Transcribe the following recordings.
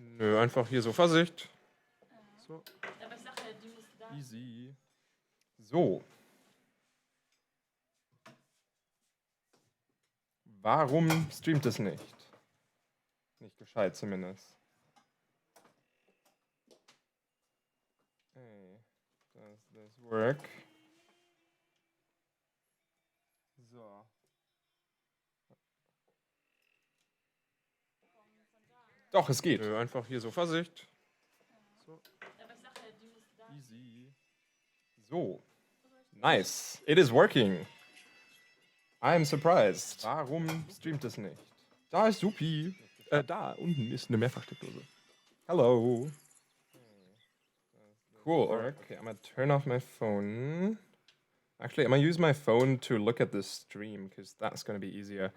Nö, einfach hier so Vorsicht. So. Aber ich sag ja, die müsste da. Easy. So. Warum streamt es nicht? Nicht gescheit zumindest. Hey, does this work? So. Doch, es geht. Nö, einfach hier so Vorsicht. So. Aber ich sag ja, die müsste da. Easy. So. Nice. It is working. I am surprised. Warum streamt es nicht? Da ist Supi. Da unten ist eine Mehrfachsteckdose. Hello. Cool. Okay, I'm gonna turn off my phone. Actually, I'm gonna use my phone to look at the stream, because that's gonna be easier.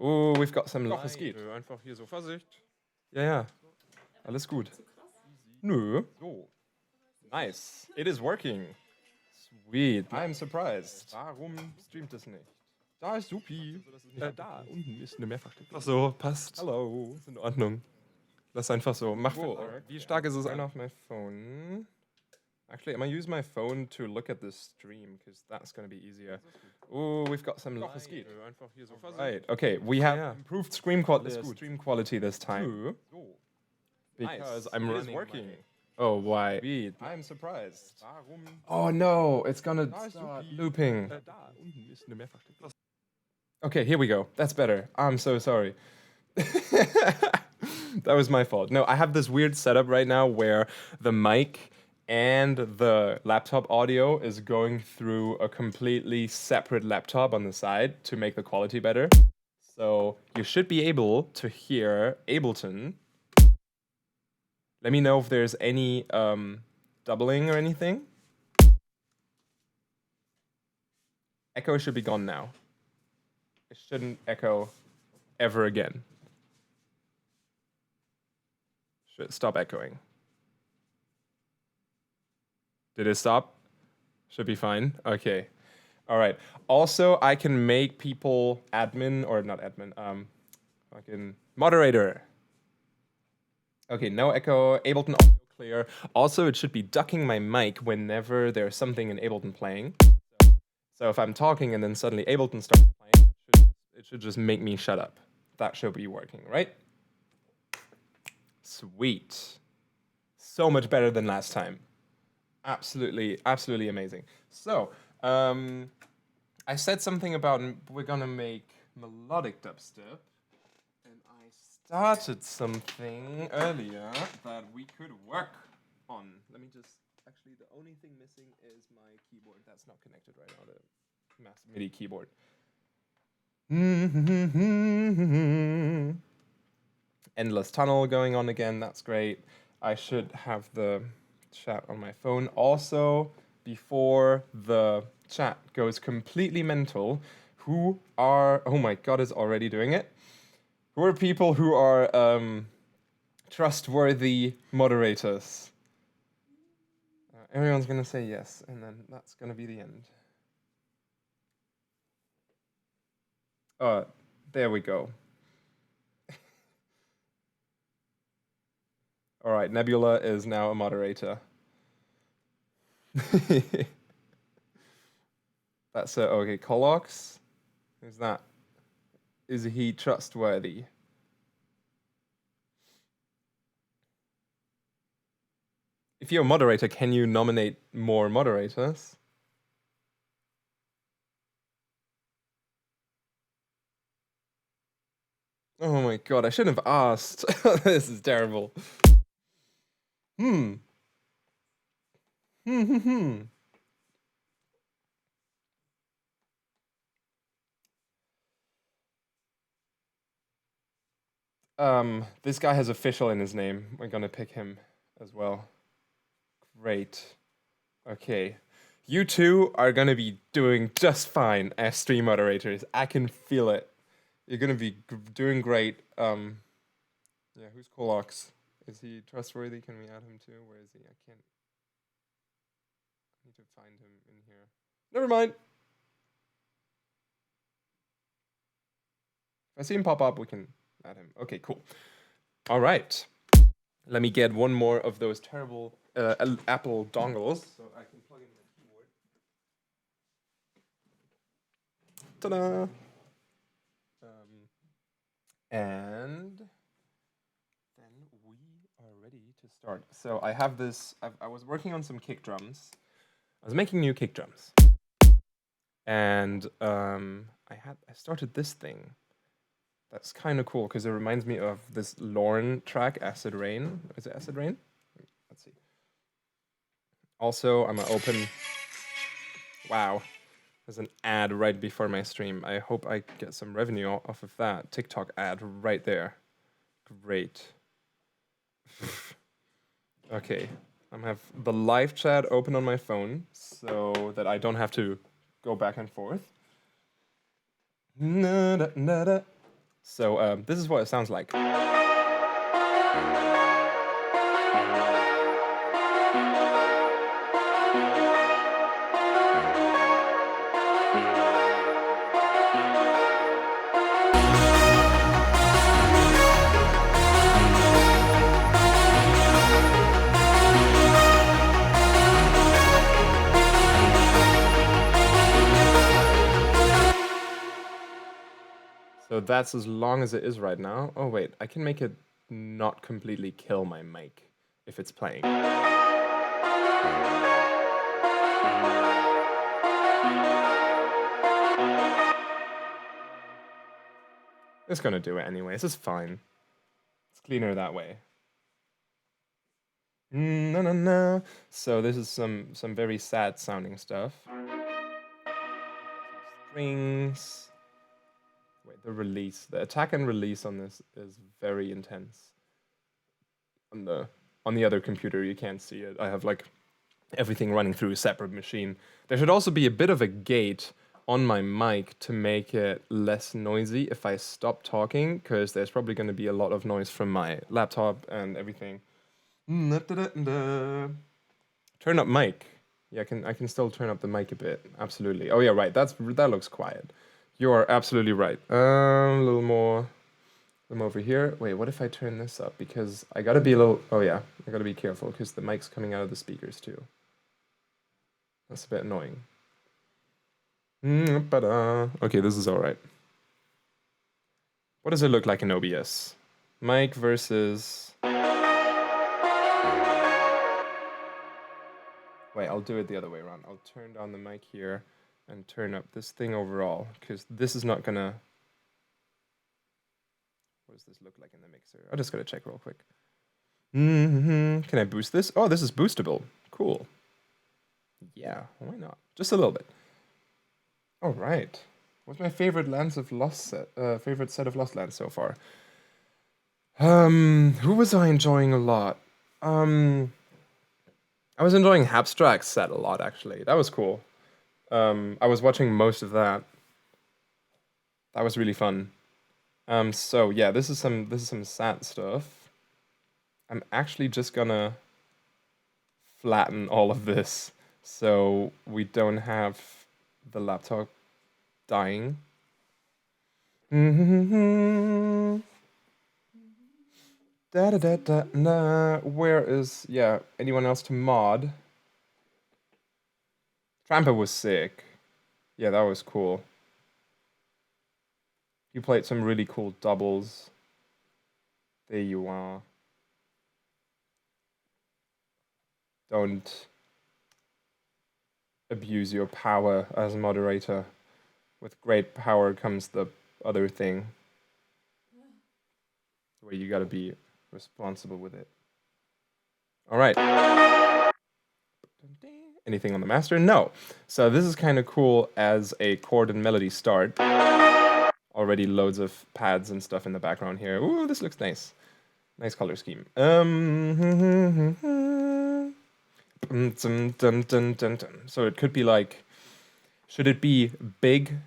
Oh, we've got some light. Doch, es geht. Einfach hier so Vorsicht. Ja, ja. Alles gut. Nö. So. Nice. It is working. Sweet. I am surprised. Warum streamt es nicht? Da ist Supi. Da unten ist eine Mehrfachsteckdose. Ach so, passt. Hallo. Ist in Ordnung. Lass einfach so. Mach Wie stark ist es auf my phone? Actually, I'm gonna use my phone to look at the stream, because that's gonna be easier. Oh, we've got some light. Doch, es geht. Einfach hier so right. Okay, we have improved stream quality this time. Because I'm running. Working. Oh, why? I'm surprised. Oh no, it's gonna start looping. Okay, here we go. That's better. I'm so sorry. That was my fault. No, I have this weird setup right now where the mic and the laptop audio is going through a completely separate laptop on the side to make the quality better. So you should be able to hear Ableton. Let me know if there's any doubling or anything. Echo should be gone now. It shouldn't echo ever again. Should stop echoing. Did it stop? Should be fine. Okay. All right. Also, I can make people admin, or not admin, fucking moderator. Okay, no echo. Ableton audio clear. Also, it should be ducking my mic whenever there's something in Ableton playing. So if I'm talking and then suddenly Ableton starts playing, it should just make me shut up. That should be working, right? Sweet. So much better than last time. Absolutely, absolutely amazing. So, I said something about we're gonna make melodic dubstep, and I started something earlier that we could work on. Let me just, actually the only thing missing is my keyboard. That's not connected right now, the mass MIDI keyboard. Endless tunnel going on again, that's great. I should have the chat on my phone. Also, before the chat goes completely mental, who are, oh my god, is already doing it? Who are people who are trustworthy moderators? Everyone's gonna say yes, and then that's gonna be the end. There we go. All right, Nebula is now a moderator. That's okay. Colox, who's that? Is he trustworthy? If you're a moderator, can you nominate more moderators? Oh my god, I shouldn't have asked. This is terrible. This guy has official in his name. We're gonna pick him as well. Great. Okay. You two are gonna be doing just fine as stream moderators. I can feel it. You're gonna be doing great. Yeah, who's Colox? Is he trustworthy? Can we add him too? Where is he? I can't. I need to find him in here. Never mind. If I see him pop up, we can add him. Okay, cool. All right. Let me get one more of those terrible Apple dongles so I can plug in my keyboard. Ta-da! And then we are ready to start. So I have this. I was working on some kick drums. I was making new kick drums, and I started this thing. That's kind of cool because it reminds me of this Lorne track, Acid Rain. Is it Acid Rain? Let's see. Also, I'm gonna open. Wow, there's an ad right before my stream. I hope I get some revenue off of that TikTok ad right there. Great. Okay, I'm gonna have the live chat open on my phone so that I don't have to go back and forth. So this is what it sounds like. So that's as long as it is right now. Oh wait, I can make it not completely kill my mic if it's playing. It's gonna do it anyways, it's fine. It's cleaner that way. No, no, no. So this is some very sad sounding stuff. Strings. Wait, the attack and release on this is very intense. On the other computer, you can't see it. I have like everything running through a separate machine. There should also be a bit of a gate on my mic to make it less noisy if I stop talking, because there's probably going to be a lot of noise from my laptop and everything. Turn up mic. Yeah, I can still turn up the mic a bit. Absolutely. Oh yeah, right. That looks quiet. You are absolutely right. A little more. I'm over here. Wait, what if I turn this up? Because I gotta be a little. Oh yeah, I gotta be careful because the mic's coming out of the speakers too. That's a bit annoying. Okay, this is all right. What does it look like in OBS? Mic versus. Wait, I'll do it the other way around. I'll turn down the mic here and turn up this thing overall, because this is not gonna... What does this look like in the mixer? I just gotta check real quick. Can I boost this? Oh, this is boostable. Cool. Yeah, why not? Just a little bit. All right. What's my favorite favorite set of Lost Lands so far? Who was I enjoying a lot? I was enjoying Abstract's set a lot, actually. That was cool. I was watching most of that. That was really fun. So yeah, this is some sad stuff. I'm actually just gonna flatten all of this so we don't have the laptop dying. Da da da da na. Where is anyone else to mod? Trampa was sick. Yeah, that was cool. You played some really cool doubles. There you are. Don't abuse your power as moderator. With great power comes the other thing. Where you gotta be responsible with it. All right. Anything on the master? No. So this is kind of cool as a chord and melody start. Already loads of pads and stuff in the background here. Ooh, this looks nice. Nice color scheme. So it could be like, should it be big?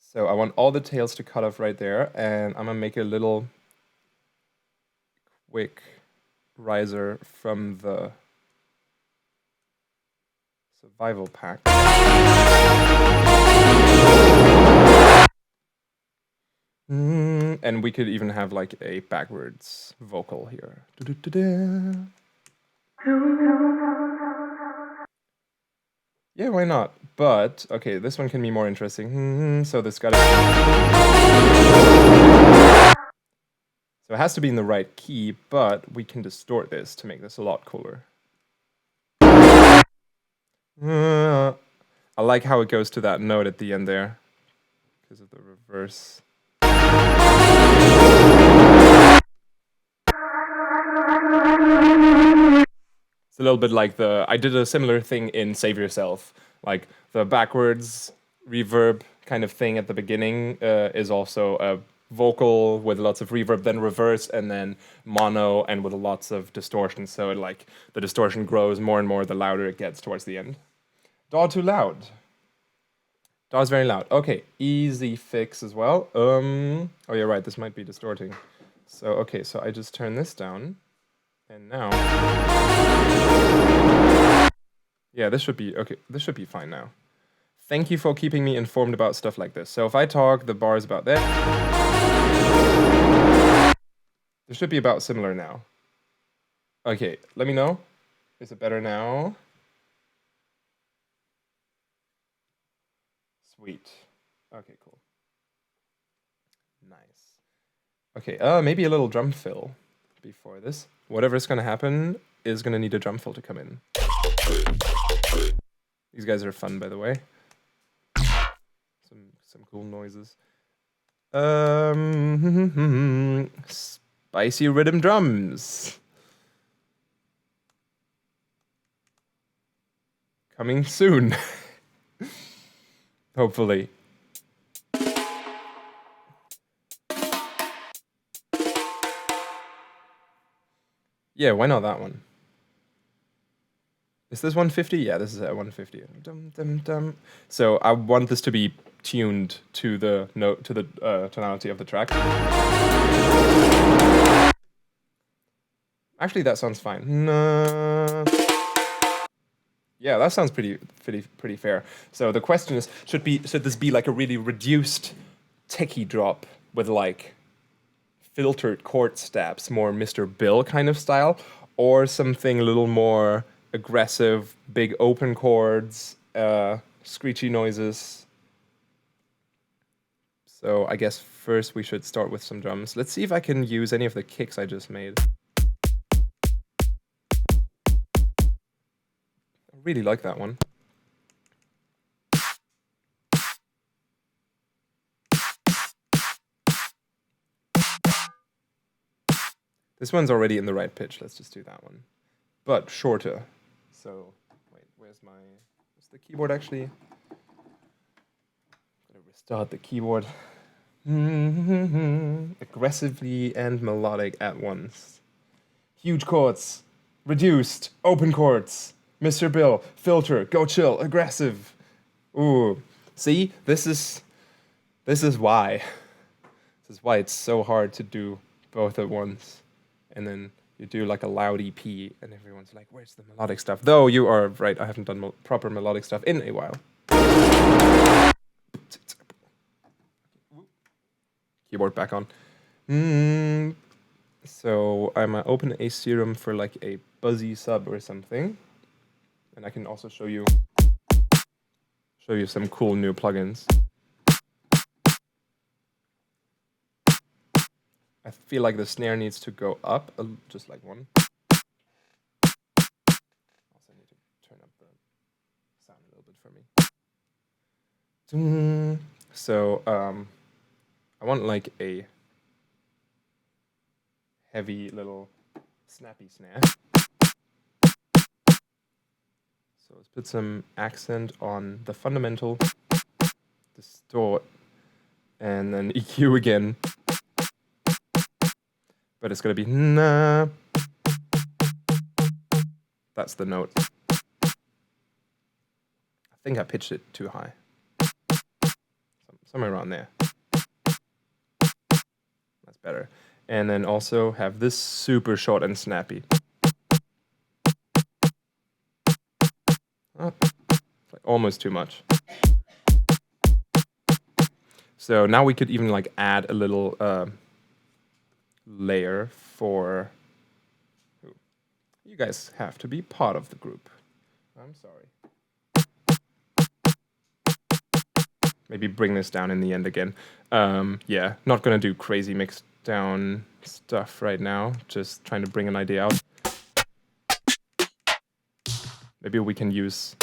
So I want all the tails to cut off right there, and I'm gonna make a little quick riser from the survival pack. And we could even have like a backwards vocal here. Yeah, why not? But, okay, this one can be more interesting. So this gotta... So it has to be in the right key, but we can distort this to make this a lot cooler. I like how it goes to that note at the end there, because of the reverse. It's a little bit like I did a similar thing in Save Yourself. Like the backwards reverb kind of thing at the beginning is also a vocal with lots of reverb, then reverse, and then mono, and with lots of distortion. So like the distortion grows more and more the louder it gets towards the end. DAW too loud. DAW is very loud. Okay, easy fix as well. Oh, you're right, this might be distorting. So, okay, so I just turn this down. And now... Yeah, this should be... Okay, this should be fine now. Thank you for keeping me informed about stuff like this. So if I talk the bars about that... This should be about similar now. Okay, let me know. Is it better now? Sweet. Okay, cool. Nice. Okay, maybe a little drum fill before this. Whatever's gonna happen is gonna need a drum fill to come in. These guys are fun, by the way. Some cool noises. Spicy rhythm drums. Coming soon. Hopefully. Yeah, why not that one? Is this 150? Yeah, this is at 150. Dum, dum, dum. So I want this to be tuned to the note, to the tonality of the track. Actually, that sounds fine. No. Yeah, that sounds pretty fair. So the question is, should this be like a really reduced techie drop with like filtered chord stabs, more Mr. Bill kind of style, or something a little more aggressive, big open chords, screechy noises? So I guess first we should start with some drums. Let's see if I can use any of the kicks I just made. I really like that one. This one's already in the right pitch. Let's just do that one, but shorter. So wait, where's the keyboard actually? I'm gonna restart the keyboard. Aggressively and melodic at once. Huge chords, reduced, open chords. Mr. Bill, filter, go chill, aggressive. Ooh, see, this is why. This is why it's so hard to do both at once. And then you do like a loud EP, and everyone's like, "Where's the melodic stuff?" Though you are right, I haven't done proper melodic stuff in a while. Keyboard back on. So I'm gonna open a Serum for like a buzzy sub or something, and I can also show you some cool new plugins. I feel like the snare needs to go up, just like one. Also need to turn up the sound a little bit for me. So I want like a heavy little snappy snare. So let's put some accent on the fundamental, distort, and then EQ again. But it's going to be na. That's the note. I think I pitched it too high. Somewhere around there. That's better. And then also have this super short and snappy. Oh, it's like almost too much. So now we could even like add a little layer for. Ooh, you guys have to be part of the group. I'm sorry. Maybe bring this down in the end again. Yeah, not gonna do crazy mixed down stuff right now. Just trying to bring an idea out. Maybe we can use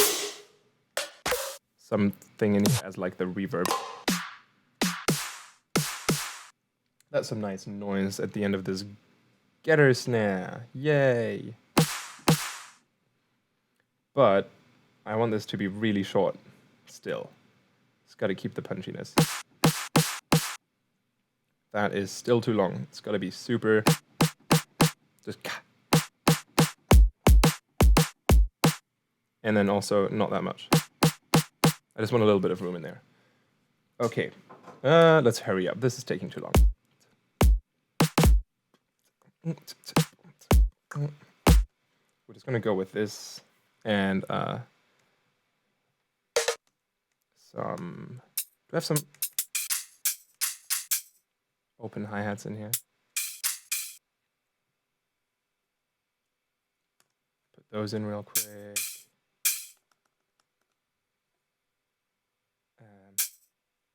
something in here as like the reverb. That's some nice noise at the end of this getter snare. Yay! But I want this to be really short still. It's got to keep the punchiness. That is still too long. It's got to be super. Just. And then also not that much. I just want a little bit of room in there. Okay, let's hurry up. This is taking too long. We're just gonna go with this and some. Do I have some open hi-hats in here? Put those in real quick.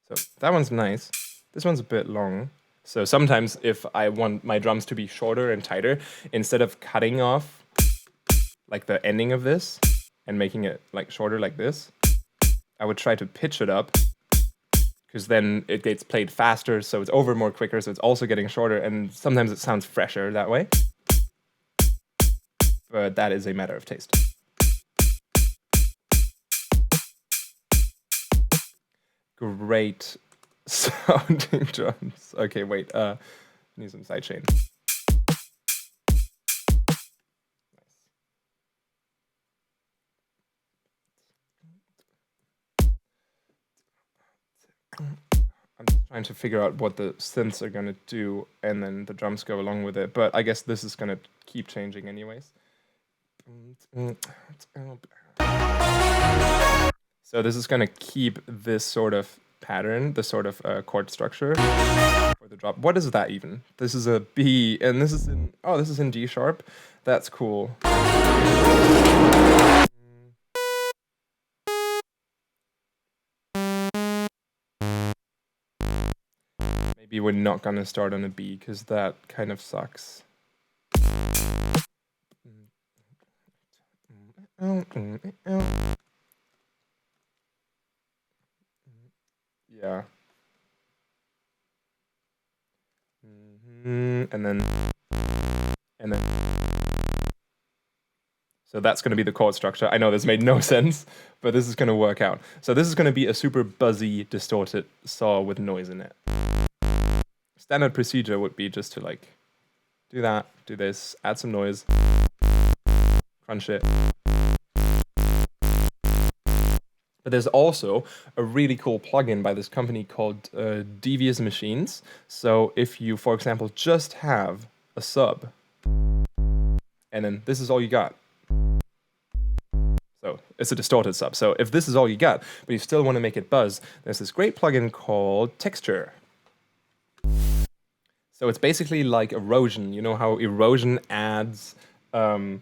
So that one's nice. This one's a bit long. So sometimes if I want my drums to be shorter and tighter, instead of cutting off like the ending of this and making it like shorter like this, I would try to pitch it up, because then it gets played faster, so it's over more quicker, so it's also getting shorter, and sometimes it sounds fresher that way. But that is a matter of taste. Great sounding drums. Okay, wait. Need some sidechain. I'm just trying to figure out what the synths are gonna do, and then the drums go along with it. But I guess this is gonna keep changing anyways. So this is gonna keep this sort of pattern, the sort of chord structure for the drop. What is that even? This is a B, and this is in, oh, this is in D sharp. That's cool. Maybe we're not gonna start on a B, because that kind of sucks. Yeah. And then. So that's going to be the chord structure. I know this made no sense, but this is going to work out. So this is going to be a super buzzy, distorted saw with noise in it. Standard procedure would be just to like do that, do this, add some noise, crunch it. But there's also a really cool plugin by this company called Devious Machines. So if you, for example, just have a sub, and then this is all you got. So it's a distorted sub. So if this is all you got, but you still want to make it buzz, there's this great plugin called Texture. So it's basically like erosion. You know how erosion adds... oh,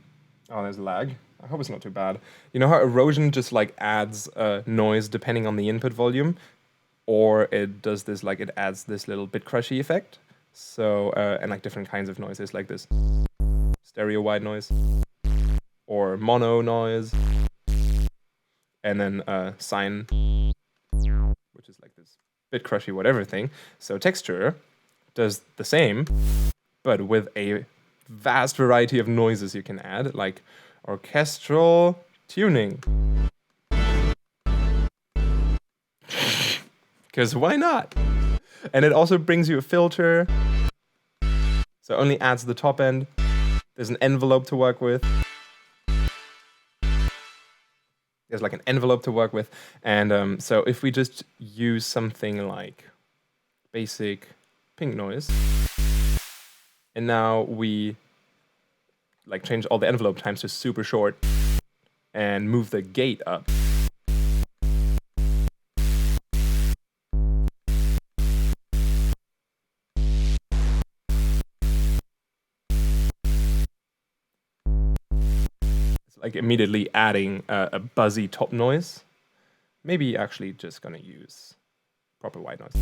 there's lag. I hope it's not too bad. You know how erosion just like adds noise depending on the input volume? Or it does this, like it adds this little bit crushy effect. So, and like different kinds of noises, like this stereo wide noise or mono noise. And then sine, which is like this bit crushy whatever thing. So Texture does the same, but with a vast variety of noises you can add, like orchestral tuning. Because why not? And it also brings you a filter. So it only adds the top end. There's an envelope to work with. There's like an envelope to work with. And so if we just use something like basic pink noise, and now we like change all the envelope times to super short and move the gate up. like immediately adding a buzzy top noise. Maybe actually just gonna use proper white noise.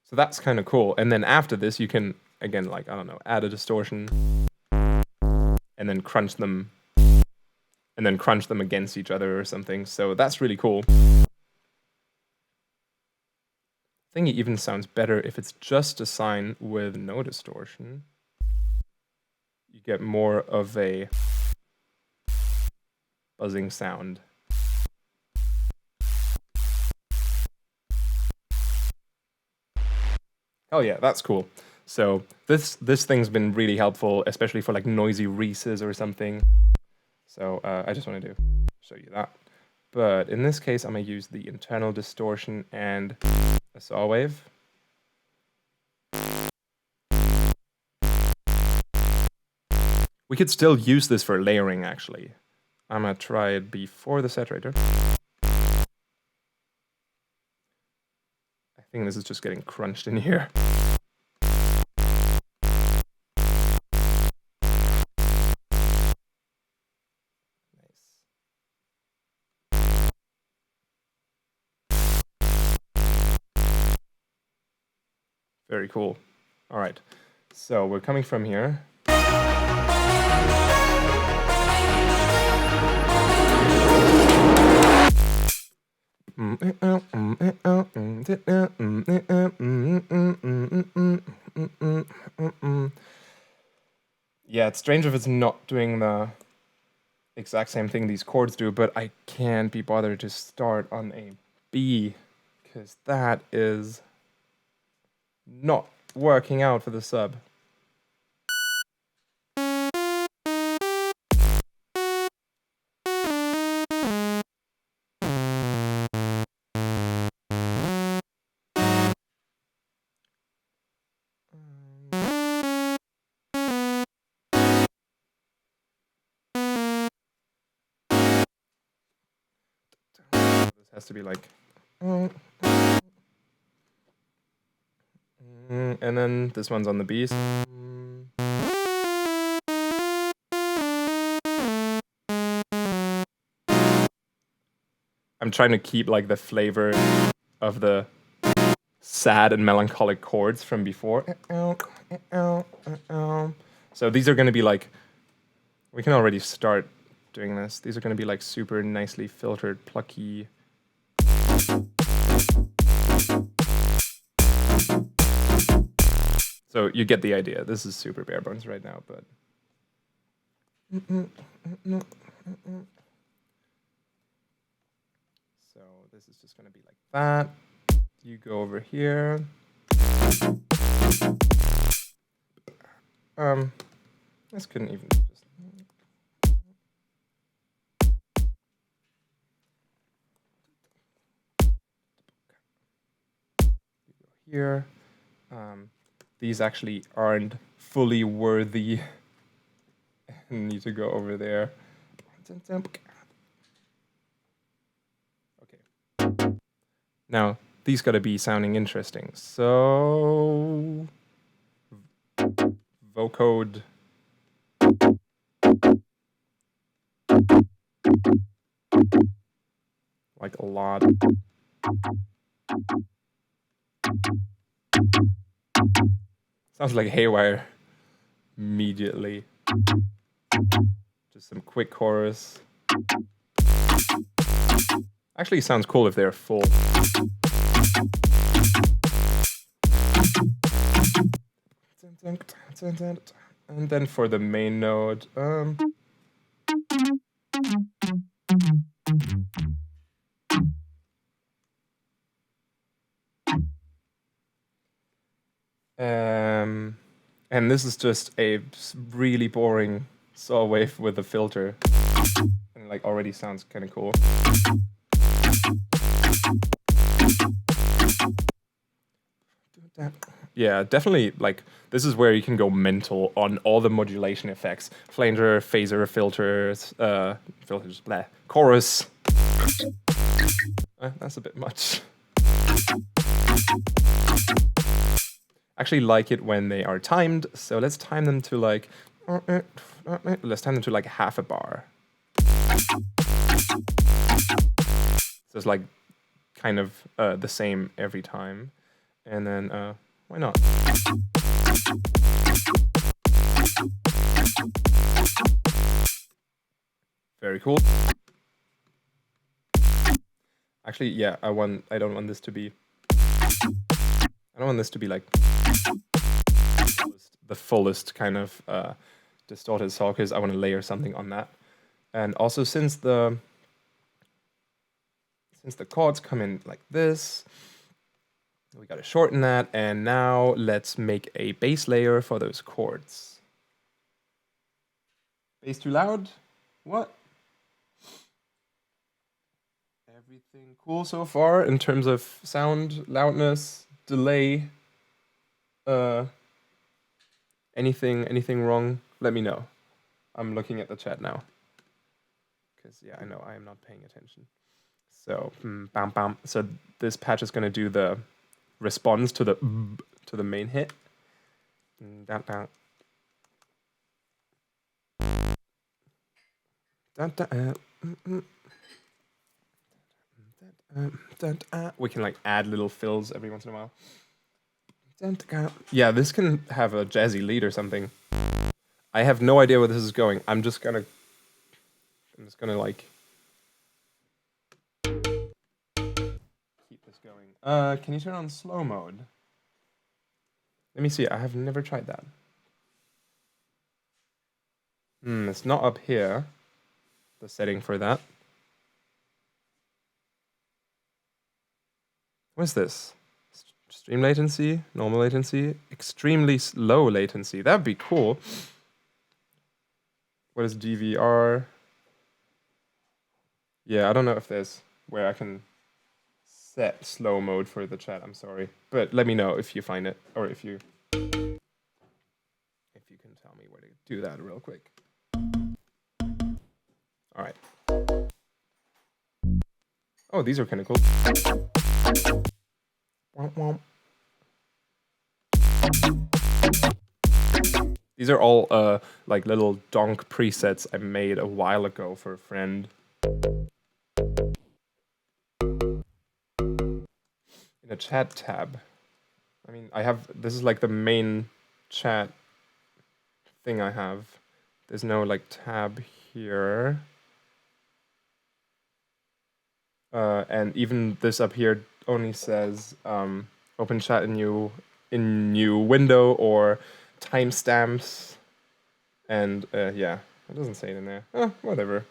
So that's kind of cool. And then after this, you can, again, like, I don't know, add a distortion and then crunch them against each other or something. So that's really cool. I think it even sounds better if it's just a sine with no distortion. You get more of a buzzing sound. Oh yeah, that's cool. So this thing's been really helpful, especially for like noisy Reeses or something. So I just wanted to show you that. But in this case, I'm gonna use the internal distortion and a saw wave. We could still use this for layering, actually. I'm gonna try it before the saturator. I think this is just getting crunched in here. Very cool. All right, so we're coming from here. Yeah, it's strange if it's not doing the exact same thing these chords do, but I can't be bothered to start on a B, because that is not working out for the sub. This has to be like, and then this one's on the B's. I'm trying to keep like the flavor of the sad and melancholic chords from before. So these are going to be like, we can already start doing this. These are going to be like super nicely filtered, plucky. So you get the idea. This is super bare bones right now, but. So this is just going to be like that. You go over here. This couldn't even just. Here. These actually aren't fully worthy. I need to go over there. Okay. Now, these gotta be sounding interesting. So, Vocode. Like a lot. Sounds like Haywire immediately. Just some quick chorus. Actually sounds cool if they're full. And then for the main note, and this is just a really boring saw wave with a filter. And like already sounds kind of cool. Yeah, definitely like this is where you can go mental on all the modulation effects. Flanger, phaser, filters, blah, chorus. That's a bit much. Actually like it when they are timed, so let's time them to like Let's turn it to like half a bar. So it's like kind of the same every time. And then why not? Very cool. Actually, yeah, I don't want this to be like the fullest kind of distorted saw, because I want to layer something on that. And also, since the chords come in like this, we got to shorten that. And now let's make a bass layer for those chords. Bass too loud? What? Everything cool so far in terms of sound, loudness, delay? Anything wrong? Let me know. I'm looking at the chat now. Because, yeah, I know I am not paying attention. So, bam, bam. So this patch is going to do the response to the main hit. Down, down. We can like add little fills every once in a while. Yeah, this can have a jazzy lead or something. I have no idea where this is going. I'm just gonna like keep this going. Can you turn on slow mode? Let me see. I have never tried that. It's not up here. The setting for that. What is this? Stream latency, normal latency, extremely low latency. That'd be cool. What is DVR? Yeah, I don't know if there's where I can set slow mode for the chat. I'm sorry, but let me know if you find it, or if you can tell me where to do that real quick. All right. Oh, these are kind of cool. These are all like little donk presets I made a while ago for a friend. In a chat tab. I mean, this is like the main chat thing I have. There's no like tab here. And even this up here only says open chat in new window or timestamps. And yeah, it doesn't say it in there. Whatever.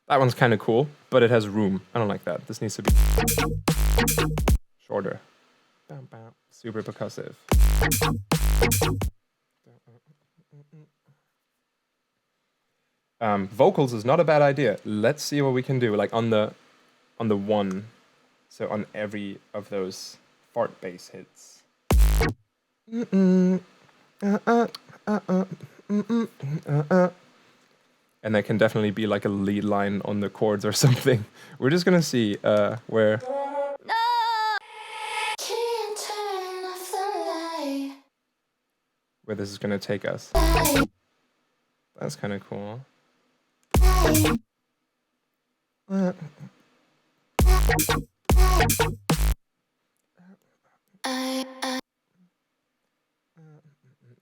That one's kind of cool, but it has room. I don't like that. This needs to be shorter. Super percussive. Vocals is not a bad idea. Let's see what we can do. Like on the one, so on every of those fart bass hits. And that can definitely be like a lead line on the chords or something. We're just gonna see where. Where this is gonna take us. That's kind of cool. I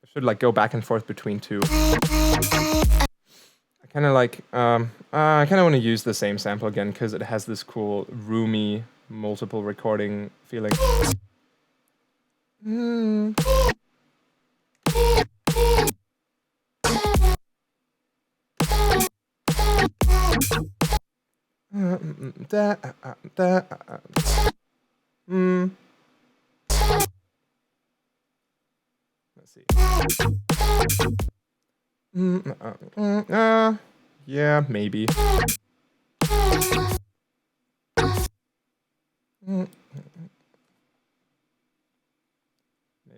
should like go back and forth between two. I kind of like, I kind of want to use the same sample again because it has this cool, roomy, multiple recording feeling. Let's see. Yeah, maybe. Maybe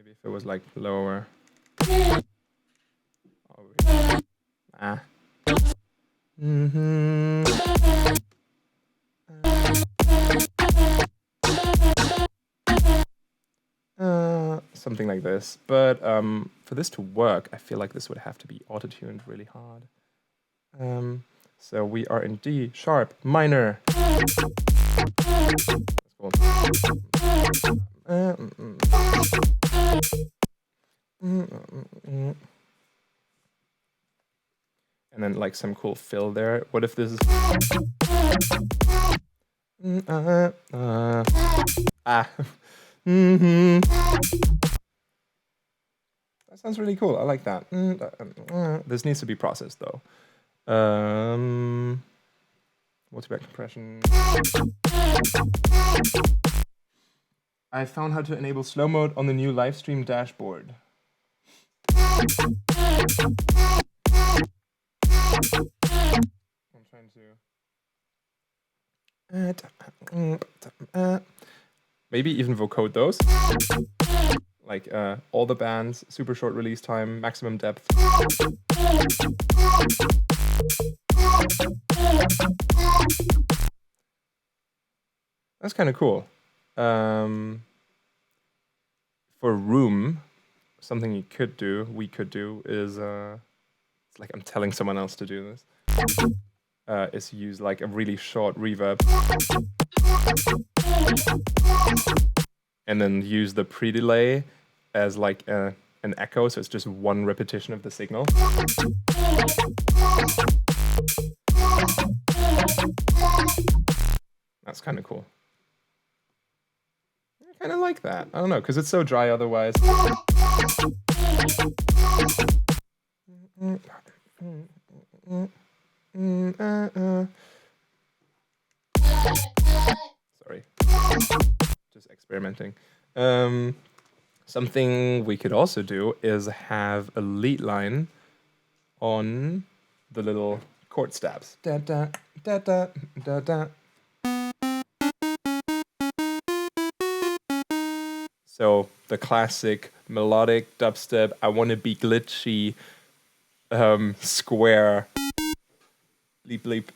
if it was like lower. something like this. But for this to work, I feel like this would have to be auto-tuned really hard. So we are in D sharp minor. Cool. And then like some cool fill there. What if this is That sounds really cool. I like that. This needs to be processed though. Multi-back compression. I found how to enable slow mode on the new live stream dashboard. I'm trying to maybe even vocode those. Like all the bands, super short release time, maximum depth. That's kind of cool. For room, something we could do is it's like I'm telling someone else to do this. Is use like a really short reverb. And then use the pre-delay as like an echo, so it's just one repetition of the signal. That's kind of cool. I kind of like that. I don't know, because it's so dry otherwise. Sorry. Just experimenting. Something we could also do is have a lead line on the little chord stabs. Da da da da da da. So the classic melodic dubstep, I want to be glitchy, square, bleep bleep.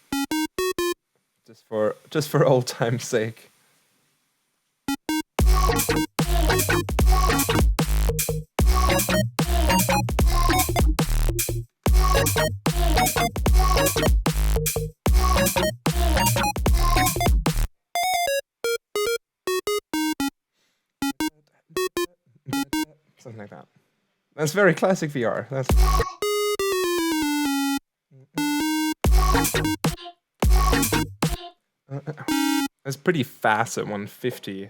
Just for old time's sake. Something like that. That's very classic VR. That's pretty fast at 150.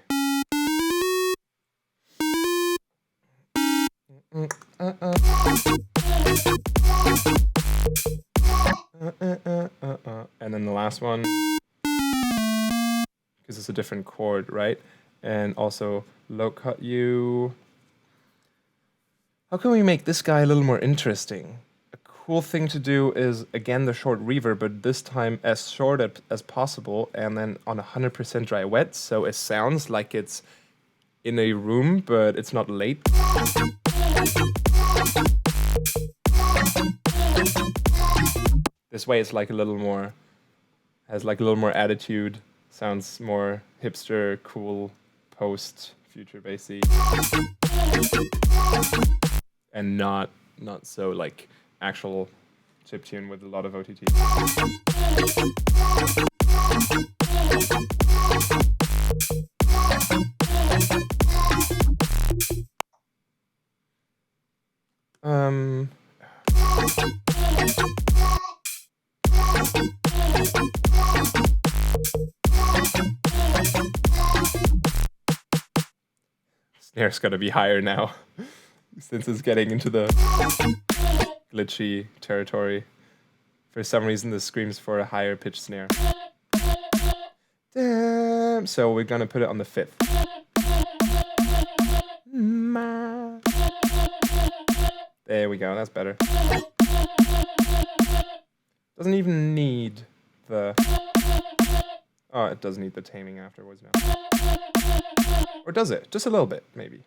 And then the last one, because it's a different chord, right? And also low cut you. How can we make this guy a little more interesting? A cool thing to do is, again, the short reverb, but this time as short as possible, and then on 100% dry wet, so it sounds like it's in a room, but it's not late. This way it's like a little more, has like a little more attitude, sounds more hipster, cool, post-future bassy. And not so like actual chiptune with a lot of OTT. Snare's gotta be higher now, since it's getting into the glitchy territory. For some reason, this screams for a higher pitched snare. Damn. So we're gonna put it on the 5th. There we go, that's better. Doesn't even need the... Oh, it does need the taming afterwards now. Or does it? Just a little bit, maybe.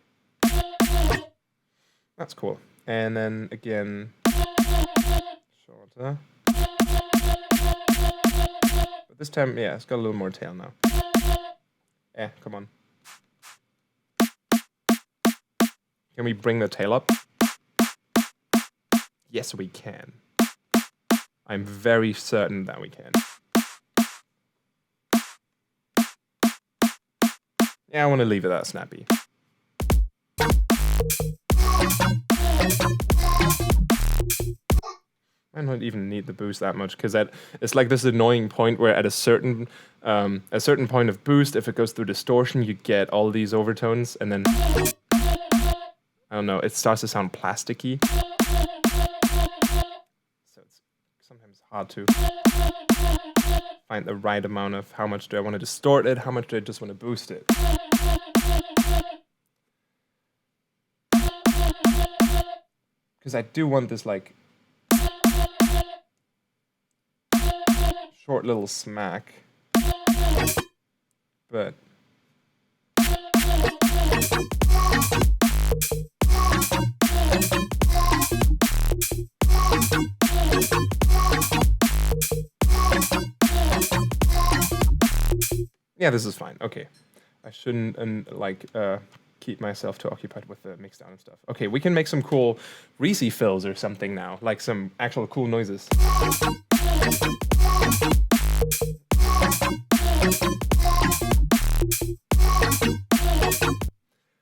That's cool. And then again, shorter. But this time, yeah, it's got a little more tail now. Come on. Can we bring the tail up? Yes, we can. I'm very certain that we can. Yeah, I want to leave it that snappy. I don't even need the boost that much, because it's like this annoying point where at a certain point of boost, if it goes through distortion, you get all these overtones, and then I don't know, it starts to sound plasticky. So it's sometimes hard to find the right amount of how much do I want to distort it, how much do I just want to boost it. Because I do want this like short little smack, but yeah, this is fine. Okay, I shouldn't keep myself too occupied with the mix down and stuff. Okay, we can make some cool Reese fills or something now, like some actual cool noises.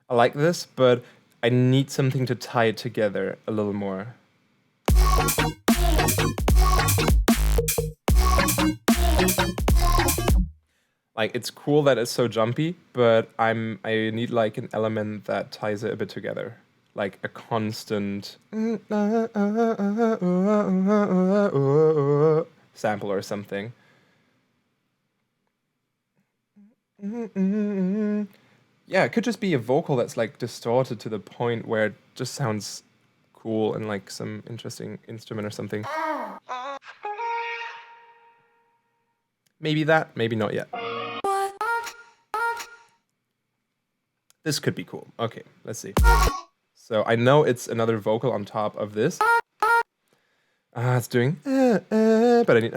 I like this, but I need something to tie it together a little more. Like, it's cool that it's so jumpy, but I need like an element that ties it a bit together. Like a constant sample or something. Yeah, it could just be a vocal that's like distorted to the point where it just sounds cool and like some interesting instrument or something. Maybe that, maybe not yet. This could be cool. Okay, let's see. So I know it's another vocal on top of this. It's doing but I need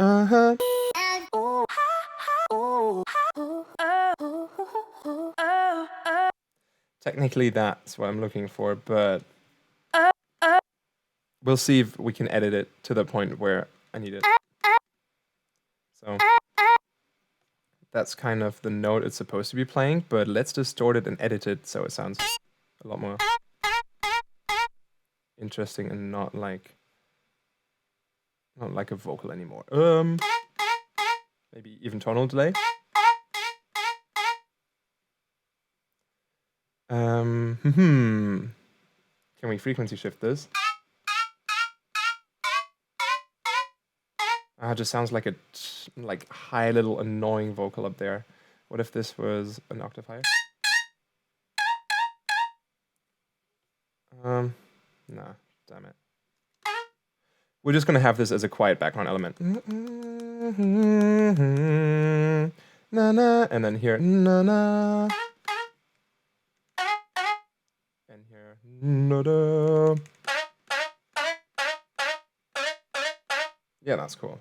Technically that's what I'm looking for, but we'll see if we can edit it to the point where I need it. So that's kind of the note it's supposed to be playing, but let's distort it and edit it so it sounds a lot more interesting and not like a vocal anymore. Maybe even tonal delay. Can we frequency shift this? It just sounds like a high little annoying vocal up there. What if this was an octave higher? Nah, damn it. We're just gonna have this as a quiet background element. Na na, and then here na na, and here na da. Yeah, that's cool.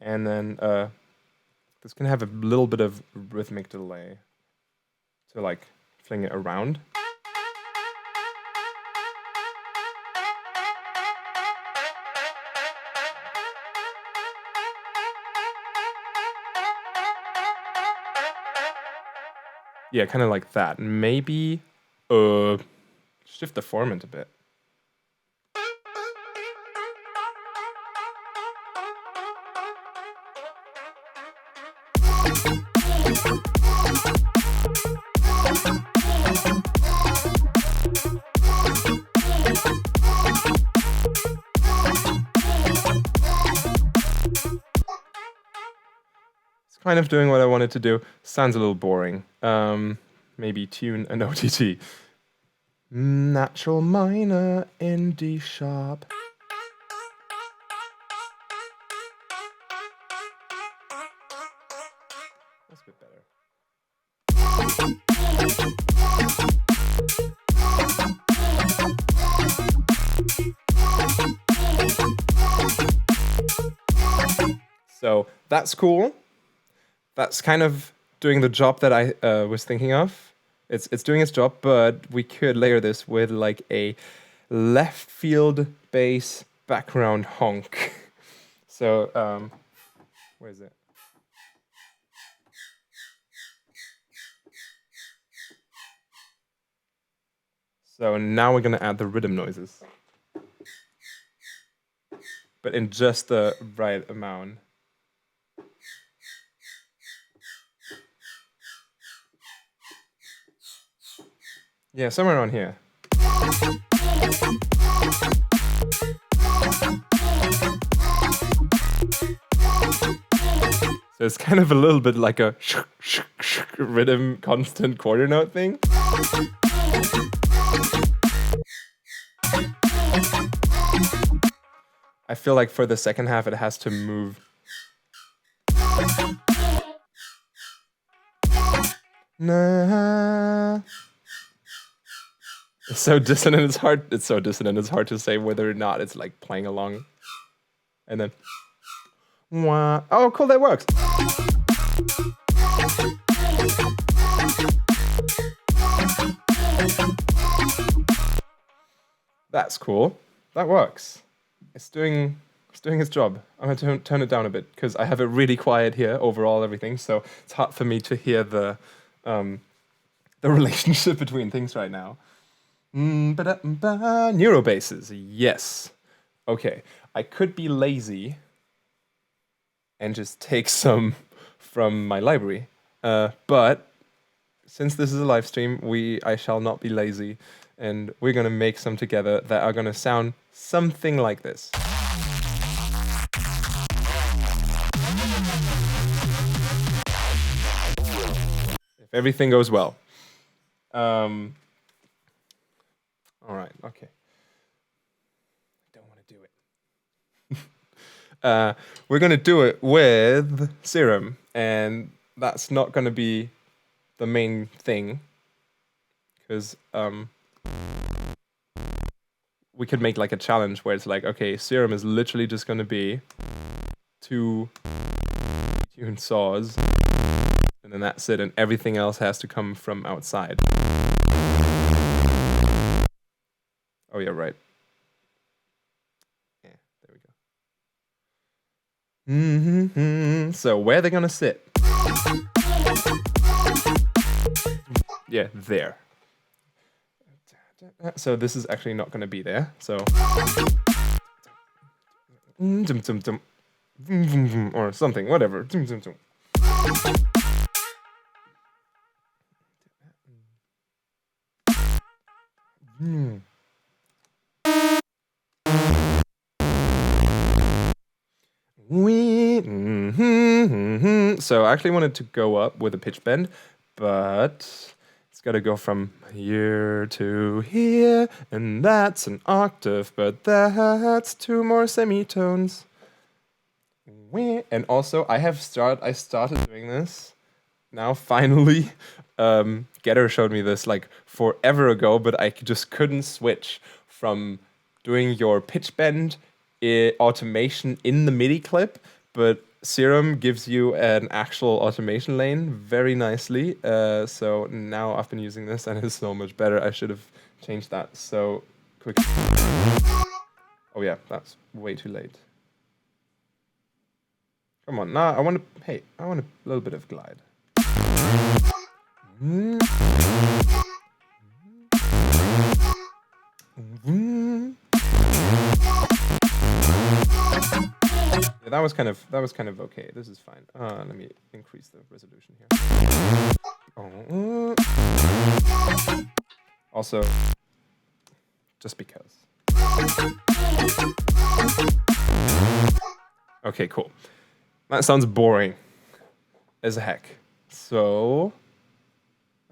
And then this can have a little bit of rhythmic delay to like fling it around. Yeah, kind of like that. Maybe shift the formant a bit. Kind of doing what I wanted to do. Sounds a little boring. Maybe tune an OTT. Natural minor in D sharp. That's a bit better. So that's cool. That's kind of doing the job that I was thinking of. It's doing its job, but we could layer this with like a left field bass background honk. So where is it? So now we're gonna add the rhythm noises, but in just the right amount. Yeah, somewhere around here. So it's kind of a little bit like a rhythm constant quarter note thing. I feel like for the second half it has to move. Nah. It's so dissonant, it's hard. It's so dissonant, it's hard to say whether or not it's like playing along. And then, wah. Oh, cool, that works. That's cool. That works. It's doing its job. I'm going to turn it down a bit because I have it really quiet here overall, everything. So it's hard for me to hear the relationship between things right now. Neurobasses, yes. Okay, I could be lazy and just take some from my library, but since this is a live stream, I shall not be lazy, and we're gonna make some together that are gonna sound something like this. If everything goes well. All right, okay. I don't want to do it. We're going to do it with Serum, and that's not going to be the main thing, because we could make like a challenge where it's like, okay, Serum is literally just going to be 2 tuned saws, and then that's it, and everything else has to come from outside. Oh yeah, right. Yeah, there we go. So where are they gonna sit? Yeah, there. So this is actually not gonna be there. So or something, whatever. So I actually wanted to go up with a pitch bend, but it's got to go from here to here, and that's an octave, but that's 2 more semitones. And also, I started doing this. Now, finally, Getter showed me this like forever ago, but I just couldn't switch from doing your pitch bend automation in the MIDI clip, but Serum gives you an actual automation lane very nicely. So now I've been using this and it's so much better. I should have changed that so quick. Oh yeah, that's way too late. Come on, now I want a little bit of glide. Yeah, that was kind of okay. This is fine. Let me increase the resolution here. Also, just because. Okay, cool. That sounds boring as heck. So,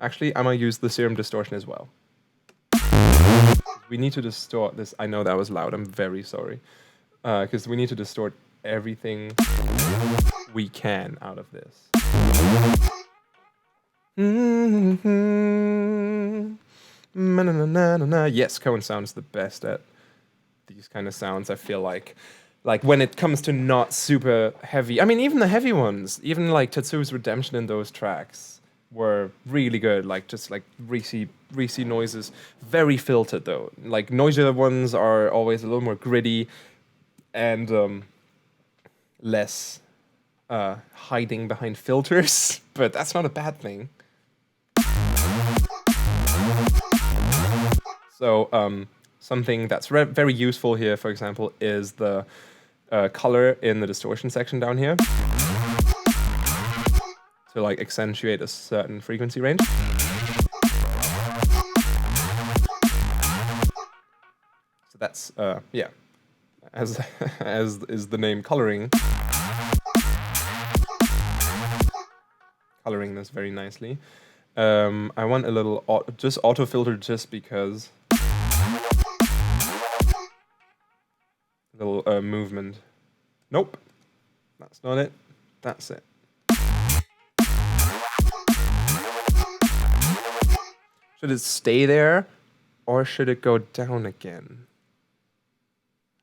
actually, I'm gonna use the Serum distortion as well. We need to distort this. I know that was loud. I'm very sorry. Because we need to distort everything we can out of this. Yes, Cohen sounds the best at these kind of sounds, I feel like. Like when it comes to not super heavy. I mean, even the heavy ones, even like Tetsu's Redemption in those tracks, were really good, like just like greasy noises. Very filtered though. Like noisier ones are always a little more gritty and less hiding behind filters, but that's not a bad thing. So something that's very useful here, for example, is the color in the distortion section down here to like accentuate a certain frequency range. So that's yeah, as is the name coloring this very nicely. I want a little just auto filter just because. Little movement. Nope, that's not it. That's it. Should it stay there, or should it go down again?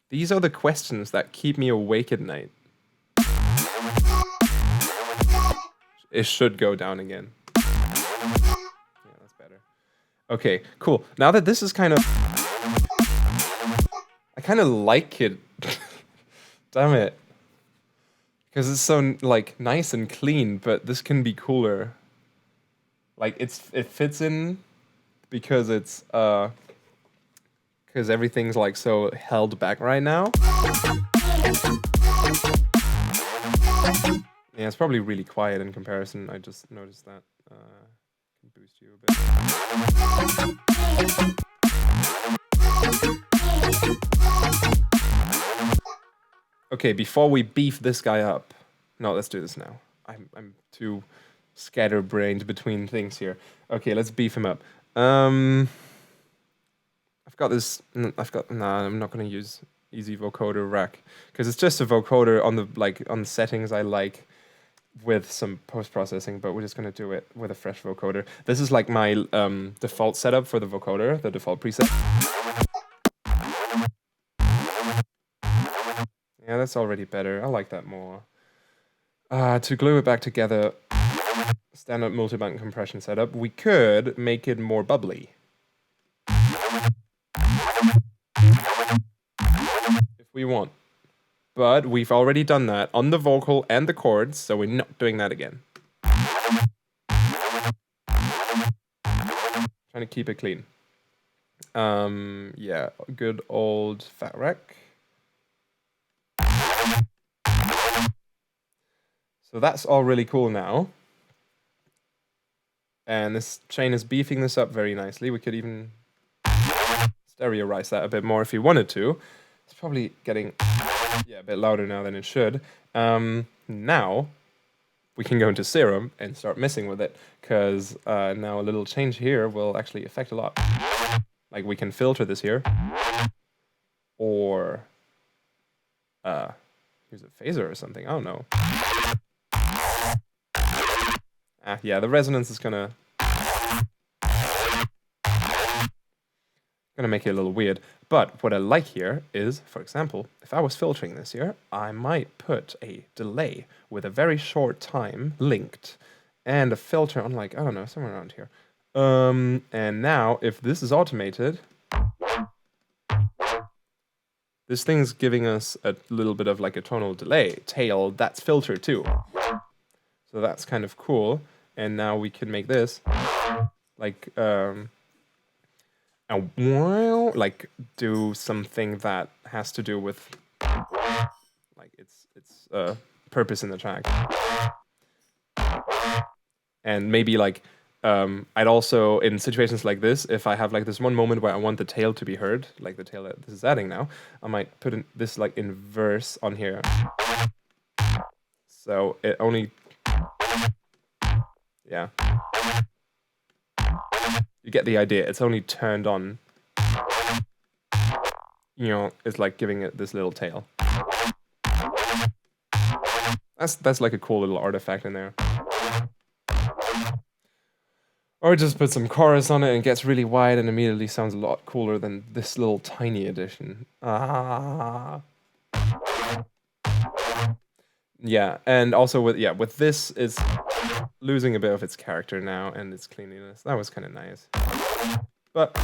These are the questions that keep me awake at night. It should go down again. Yeah, that's better. Okay, cool. Now that this is kind of... I kind of like it. Damn it. Because it's so, like, nice and clean, but this can be cooler. Like, it fits in because it's, because everything's, like, so held back right now. Yeah, it's probably really quiet in comparison. I just noticed that. Can boost you a bit. Okay, before we beef this guy up. No, let's do this now. I'm too scatterbrained between things here. Okay, let's beef him up. Nah, I'm not gonna use easy vocoder rack because it's just a vocoder on the settings I like with some post-processing, but we're just gonna do it with a fresh vocoder. This is like my default setup for the vocoder, the default preset. Yeah, that's already better. I like that more. To glue it back together, standard multi-button compression setup, we could make it more bubbly. If we want. But we've already done that on the vocal and the chords, so we're not doing that again. Trying to keep it clean. Yeah, good old fat rack. So that's all really cool now. And this chain is beefing this up very nicely. We could even stereoize that a bit more if you wanted to. It's probably getting a bit louder now than it should. Now we can go into Serum and start messing with it, because now a little change here will actually affect a lot. Like we can filter this here, or use a phaser or something. I don't know. Yeah, the resonance is gonna make it a little weird. But what I like here is, for example, if I was filtering this here, I might put a delay with a very short time linked and a filter on, like, I don't know, somewhere around here. And now if this is automated, this thing's giving us a little bit of like a tonal delay. Tail, that's filtered too. So that's kind of cool. And now we can make this like do something that has to do with like its purpose in the track. And maybe like I'd also, in situations like this, if I have like this one moment where I want the tail to be heard, like the tail that this is adding now, I might put this like in verse on here. So it only, yeah. You get the idea. It's only turned on, you know, it's like giving it this little tail. That's like a cool little artifact in there. Or just put some chorus on it and it gets really wide and immediately sounds a lot cooler than this little tiny edition. Yeah, and also with this is losing a bit of its character now and its cleanliness. That was kind of nice. But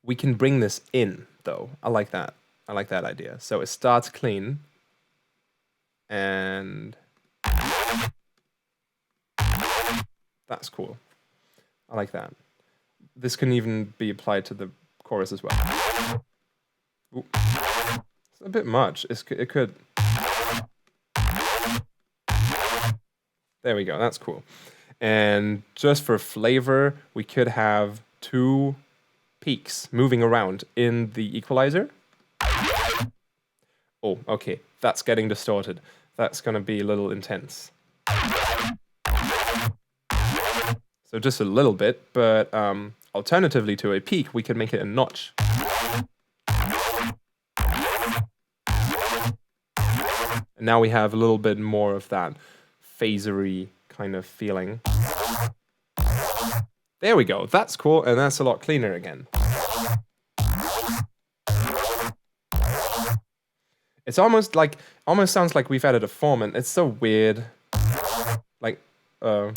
we can bring this in, though. I like that. I like that idea. So it starts clean, and that's cool. I like that. This can even be applied to the chorus as well. Ooh. It's a bit much. It could... There we go. That's cool. And just for flavor, we could have 2 peaks moving around in the equalizer. Oh, okay. That's getting distorted. That's going to be a little intense. So just a little bit, but alternatively to a peak, we can make it a notch. And now we have a little bit more of that phasery kind of feeling. There we go. That's cool, and that's a lot cleaner again. It's almost sounds like we've added a form, and it's so weird. Like, yeah,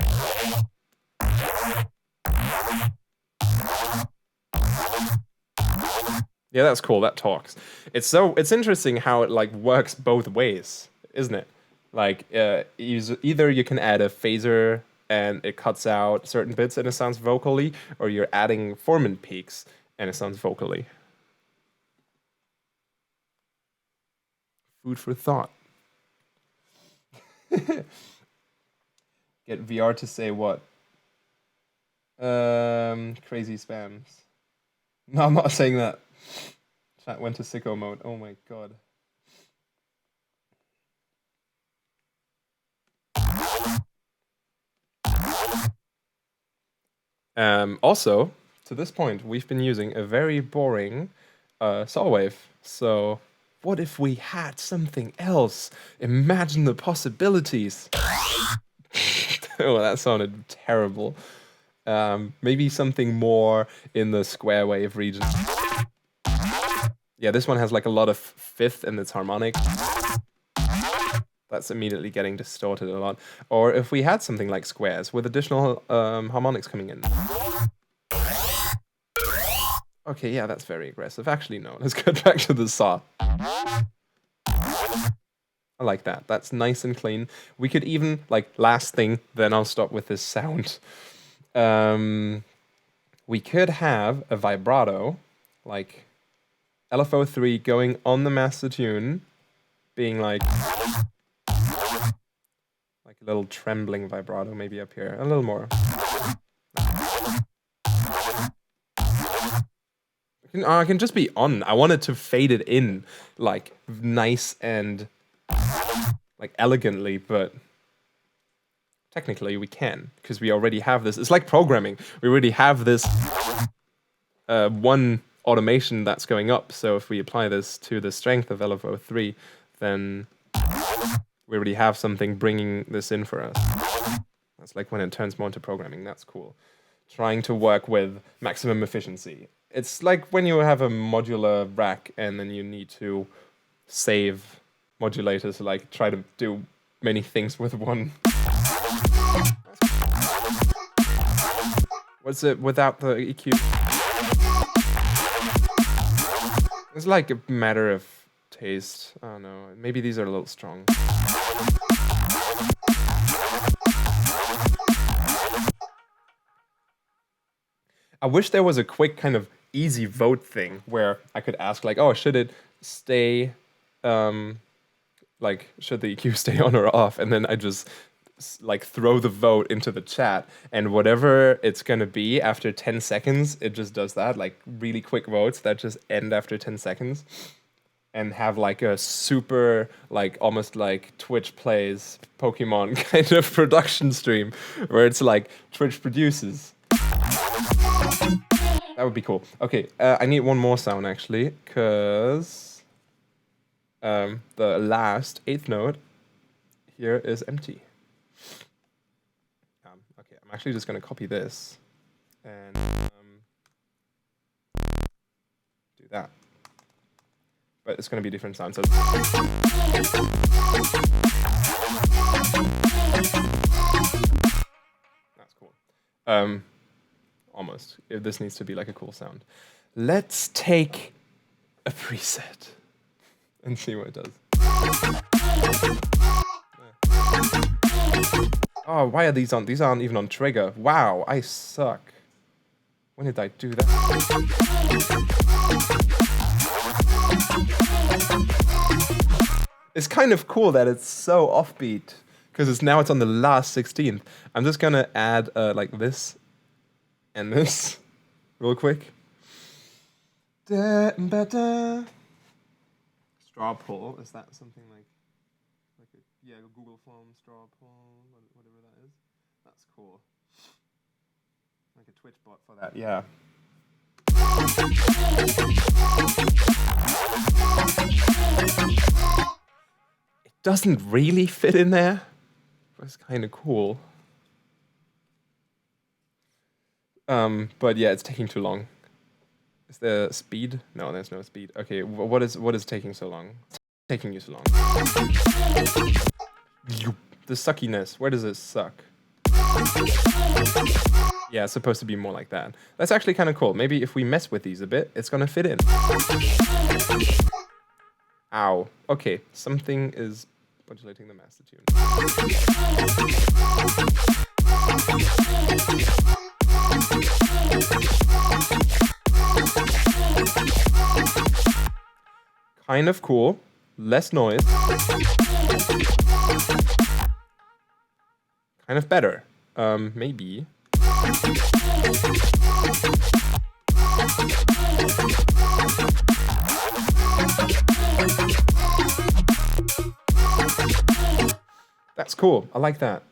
that's cool. That talks. It's interesting how it like works both ways, isn't it? Like, either you can add a phaser and it cuts out certain bits and it sounds vocally, or you're adding formant peaks and it sounds vocally. Food for thought. Get VR to say what? Crazy spams. No, I'm not saying that. Chat went to sicko mode. Oh my god. Also, to this point, we've been using a very boring saw wave. So, what if we had something else? Imagine the possibilities. Oh, that sounded terrible. Maybe something more in the square wave region. Yeah, this one has like a lot of fifth in its harmonic. That's immediately getting distorted a lot. Or if we had something like squares with additional harmonics coming in. Okay, yeah, that's very aggressive. Actually, no. Let's get back to the saw. I like that. That's nice and clean. We could even, like, last thing, then I'll stop with this sound. We could have a vibrato, like LFO3 going on the master tune, being like a little trembling vibrato, maybe up here, a little more. I can just be on. I wanted to fade it in, like nice and like elegantly, but technically we can, because we already have this. It's like programming. We already have this one automation that's going up. So if we apply this to the strength of LFO3, then we already have something bringing this in for us. That's like when it turns more into programming. That's cool. Trying to work with maximum efficiency. It's like when you have a modular rack and then you need to save modulators, like try to do many things with one. What's it without the EQ? It's like a matter of taste. I don't know. Maybe these are a little strong. I wish there was a quick kind of easy vote thing where I could ask like, oh, should it stay, like, should the EQ stay on or off? And then I just like throw the vote into the chat, and whatever it's gonna be after 10 seconds, it just does that, like really quick votes that just end after 10 seconds. And have like a super, like almost like Twitch plays Pokemon kind of production stream where it's like Twitch produces. That would be cool. Okay, I need one more sound actually, because the last 8th note here is empty. Okay, I'm actually just going to copy this and do that. But it's going to be a different sound. So That's cool. Almost. This needs to be like a cool sound. Let's take a preset and see what it does. Oh, why are these on? These aren't even on trigger. Wow, I suck. When did I do that? It's kind of cool that it's so offbeat because it's on the last 16th. I'm just gonna add like this and this real quick. Straw pull, is that something like a Google Form straw pull, whatever that is? That's cool. Like a Twitch bot for that, yeah. It doesn't really fit in there, but it's kind of cool. But yeah, it's taking too long. Is there speed? No, there's no speed. Okay, what is taking so long? It's taking you so long. The suckiness, where does it suck? Yeah, it's supposed to be more like that. That's actually kind of cool. Maybe if we mess with these a bit, it's gonna fit in. Ow. Okay, something is modulating the master tune. Kind of cool. Less noise. Kind of better. Maybe. That's cool. I like that.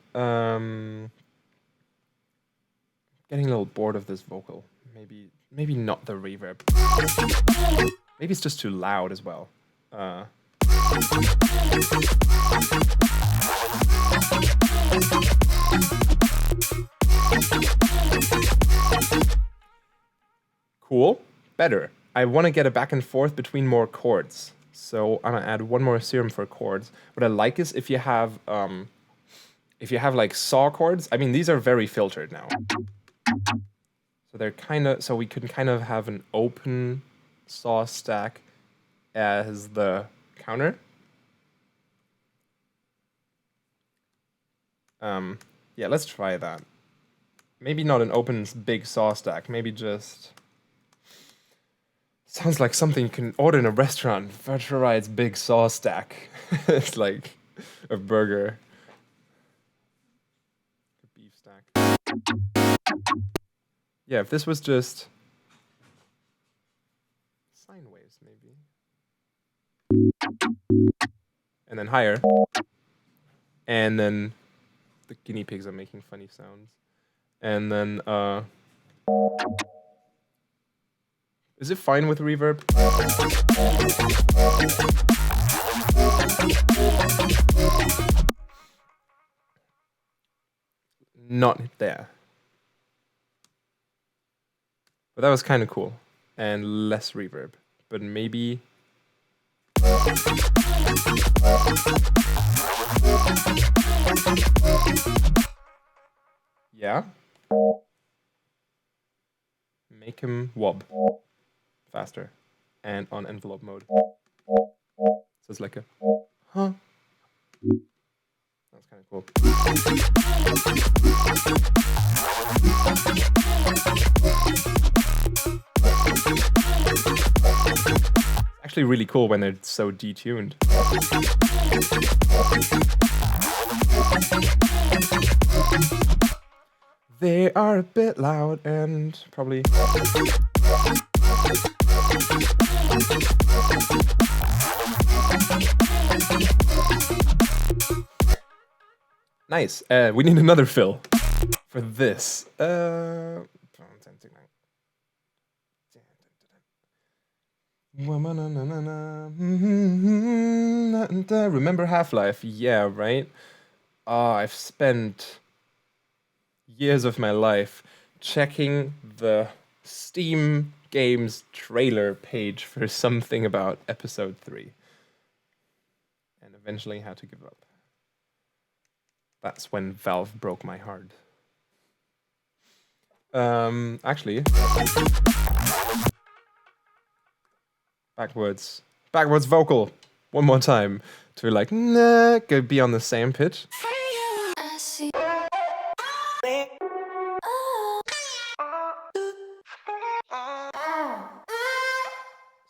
Getting a little bored of this vocal. Maybe not the reverb. Maybe it's just too loud as well. Cool. Better. I want to get a back and forth between more chords. So I'm gonna add one more Serum for chords. What I like is if you have like saw chords. I mean, these are very filtered now. So they're so we can kind of have an open saw stack as the counter. Yeah, let's try that. Maybe not an open big saw stack. Maybe just sounds like something you can order in a restaurant. Virtualized big saw stack. It's like a burger. A beef stack. Yeah, if this was just sine waves, maybe. And then higher. And then the guinea pigs are making funny sounds. And then, is it fine with reverb? Not there. But that was kind of cool. And less reverb. But maybe... Yeah. Make him wob faster and on envelope mode. So it's like a huh. That's kind of cool. It's actually really cool when they're so detuned. They are a bit loud and probably... Nice. We need another fill for this. Remember Half-Life? Yeah, right? I've spent years of my life checking the Steam games trailer page for something about episode 3. And eventually had to give up. That's when Valve broke my heart. Actually, backwards vocal one more time to like nah, go be on the same pitch.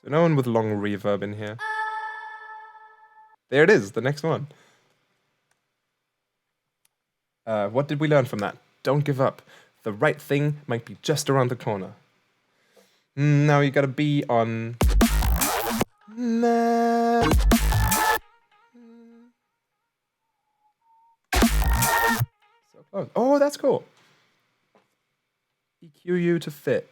So no one with long reverb in here. There it is, the next one. What did we learn from that? Don't give up. The right thing might be just around the corner. Now you gotta be on. Nah. So close. Oh, that's cool. EQ you to fit.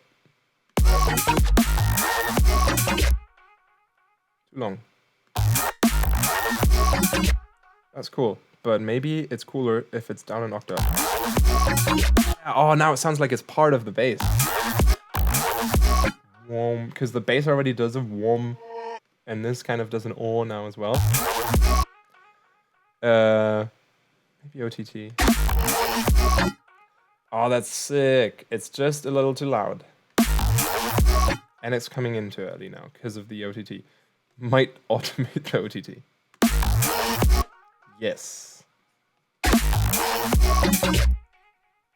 Too long. That's cool, but maybe it's cooler if it's down an octave. Oh, now it sounds like it's part of the bass. Wom, because the bass already does a wom, and this kind of does an oh now as well. Maybe OTT. Oh, that's sick. It's just a little too loud. And it's coming in too early now because of the OTT. Might automate the OTT. Yes.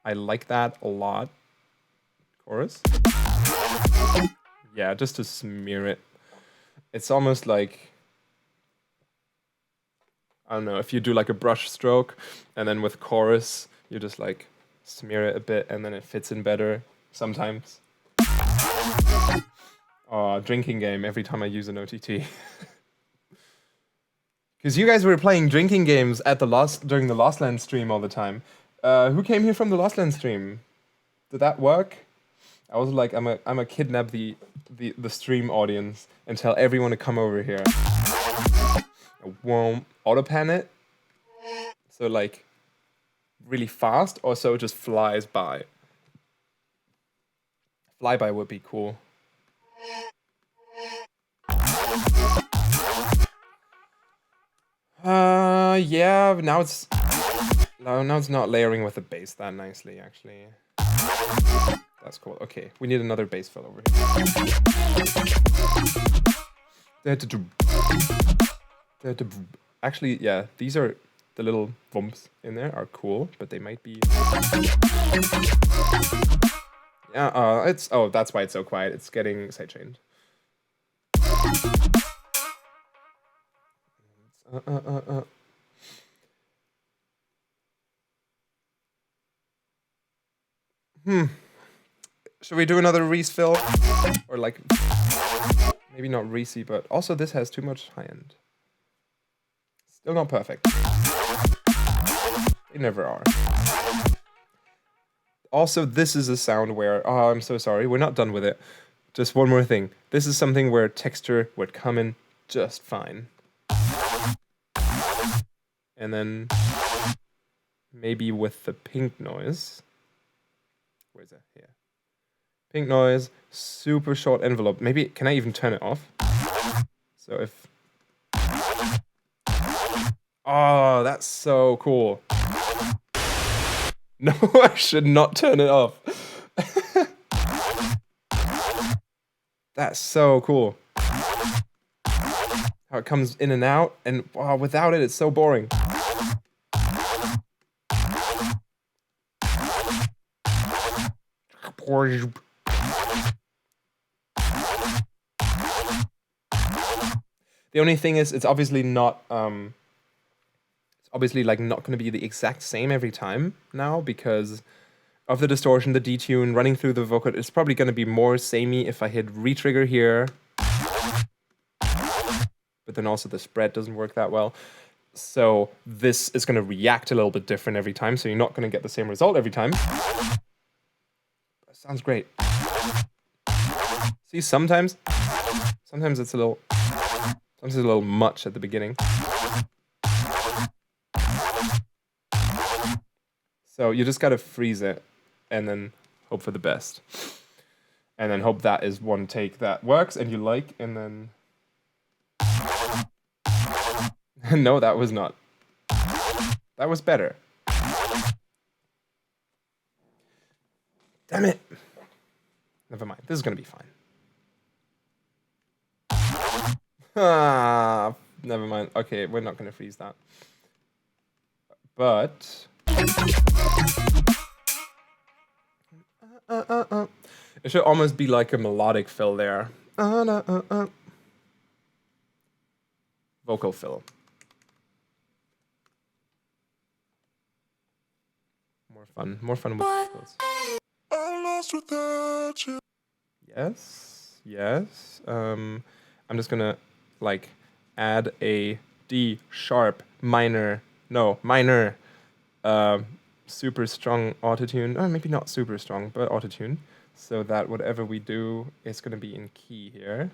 I like that a lot. Chorus. Yeah, just to smear it. It's almost like, I don't know, if you do like a brush stroke and then with chorus, you just like smear it a bit and then it fits in better sometimes. Oh, drinking game every time I use an OTT. Because you guys were playing drinking games at during the Lost Land stream all the time. Who came here from the Lost Land stream? Did that work? I was like, I'm a kidnap the stream audience and tell everyone to come over here. I won't autopan it. So like really fast, or so it just flies by. Flyby would be cool. Yeah, now it's not layering with the bass that nicely, actually. That's cool. Okay, we need another bass fill over here. Actually, yeah, these are the little bumps in there are cool, but they might be. Yeah, that's why it's so quiet. It's getting sidechained. Should we do another Reese fill? Or like, maybe not Reese, but also this has too much high end. Still not perfect. They never are. Also, this is a sound where, oh, I'm so sorry, we're not done with it. Just one more thing. This is something where texture would come in just fine. And then maybe with the pink noise. Where's that? Here. Pink noise, super short envelope. Maybe, can I even turn it off? So if... Oh, that's so cool. No, I should not turn it off. That's so cool. How it comes in and out, and wow, without it, it's so boring. The only thing is, it's obviously not, like not going to be the exact same every time now because of the distortion, the detune, running through the vocoder. It's probably going to be more samey if I hit retrigger here. But then also the spread doesn't work that well. So this is going to react a little bit different every time, so you're not going to get the same result every time. That sounds great. See, sometimes it's a little much at the beginning. So you just gotta freeze it and then hope for the best. And then hope that is one take that works and you like, and then... No, that was not. That was better. Damn it. Never mind. This is gonna be fine. Ah, never mind. Okay, we're not gonna freeze that. But it should almost be like a melodic fill there. Vocal fill. More fun with vocals. I'm lost without you. Yes. I'm just gonna like add a D sharp minor, super strong autotune. Oh, maybe not super strong, but autotune, so that whatever we do is gonna be in key here.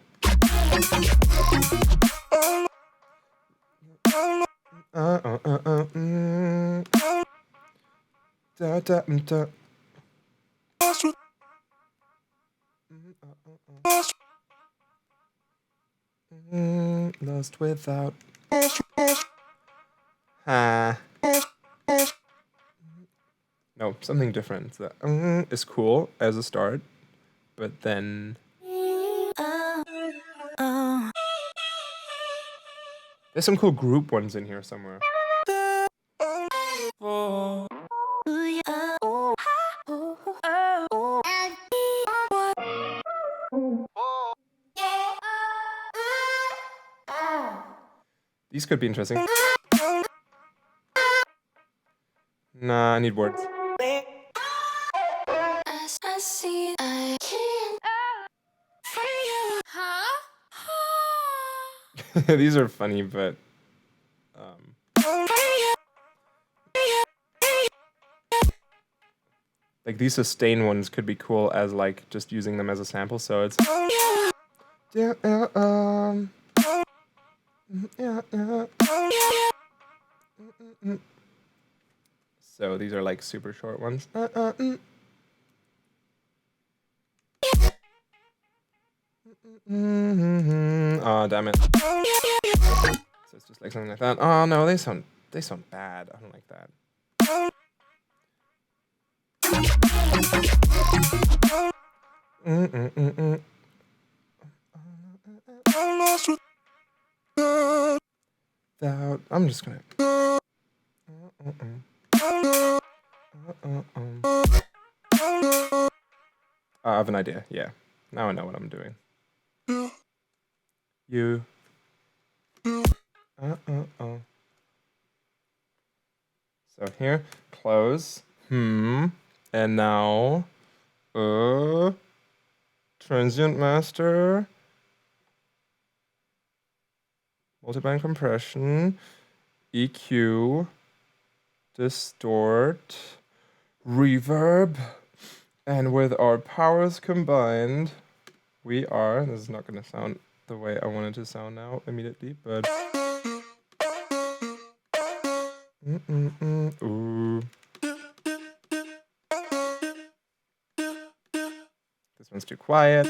Lost without. No, something different. That is cool as a start, but then there's some cool group ones in here somewhere. These could be interesting. Nah, I need words. These are funny, but like these sustain ones could be cool as like just using them as a sample. So it's So these are like super short ones. Oh, damn it. So it's just like something like that. Oh no, they sound bad. I don't like that. I'm just gonna. I have an idea. Yeah, now I know what I'm doing. You. So here, close. And now, transient master. Multiband compression. EQ. Distort. Reverb. And with our powers combined, we are, this is not going to sound the way I want it to sound now immediately, but ooh. This one's too quiet.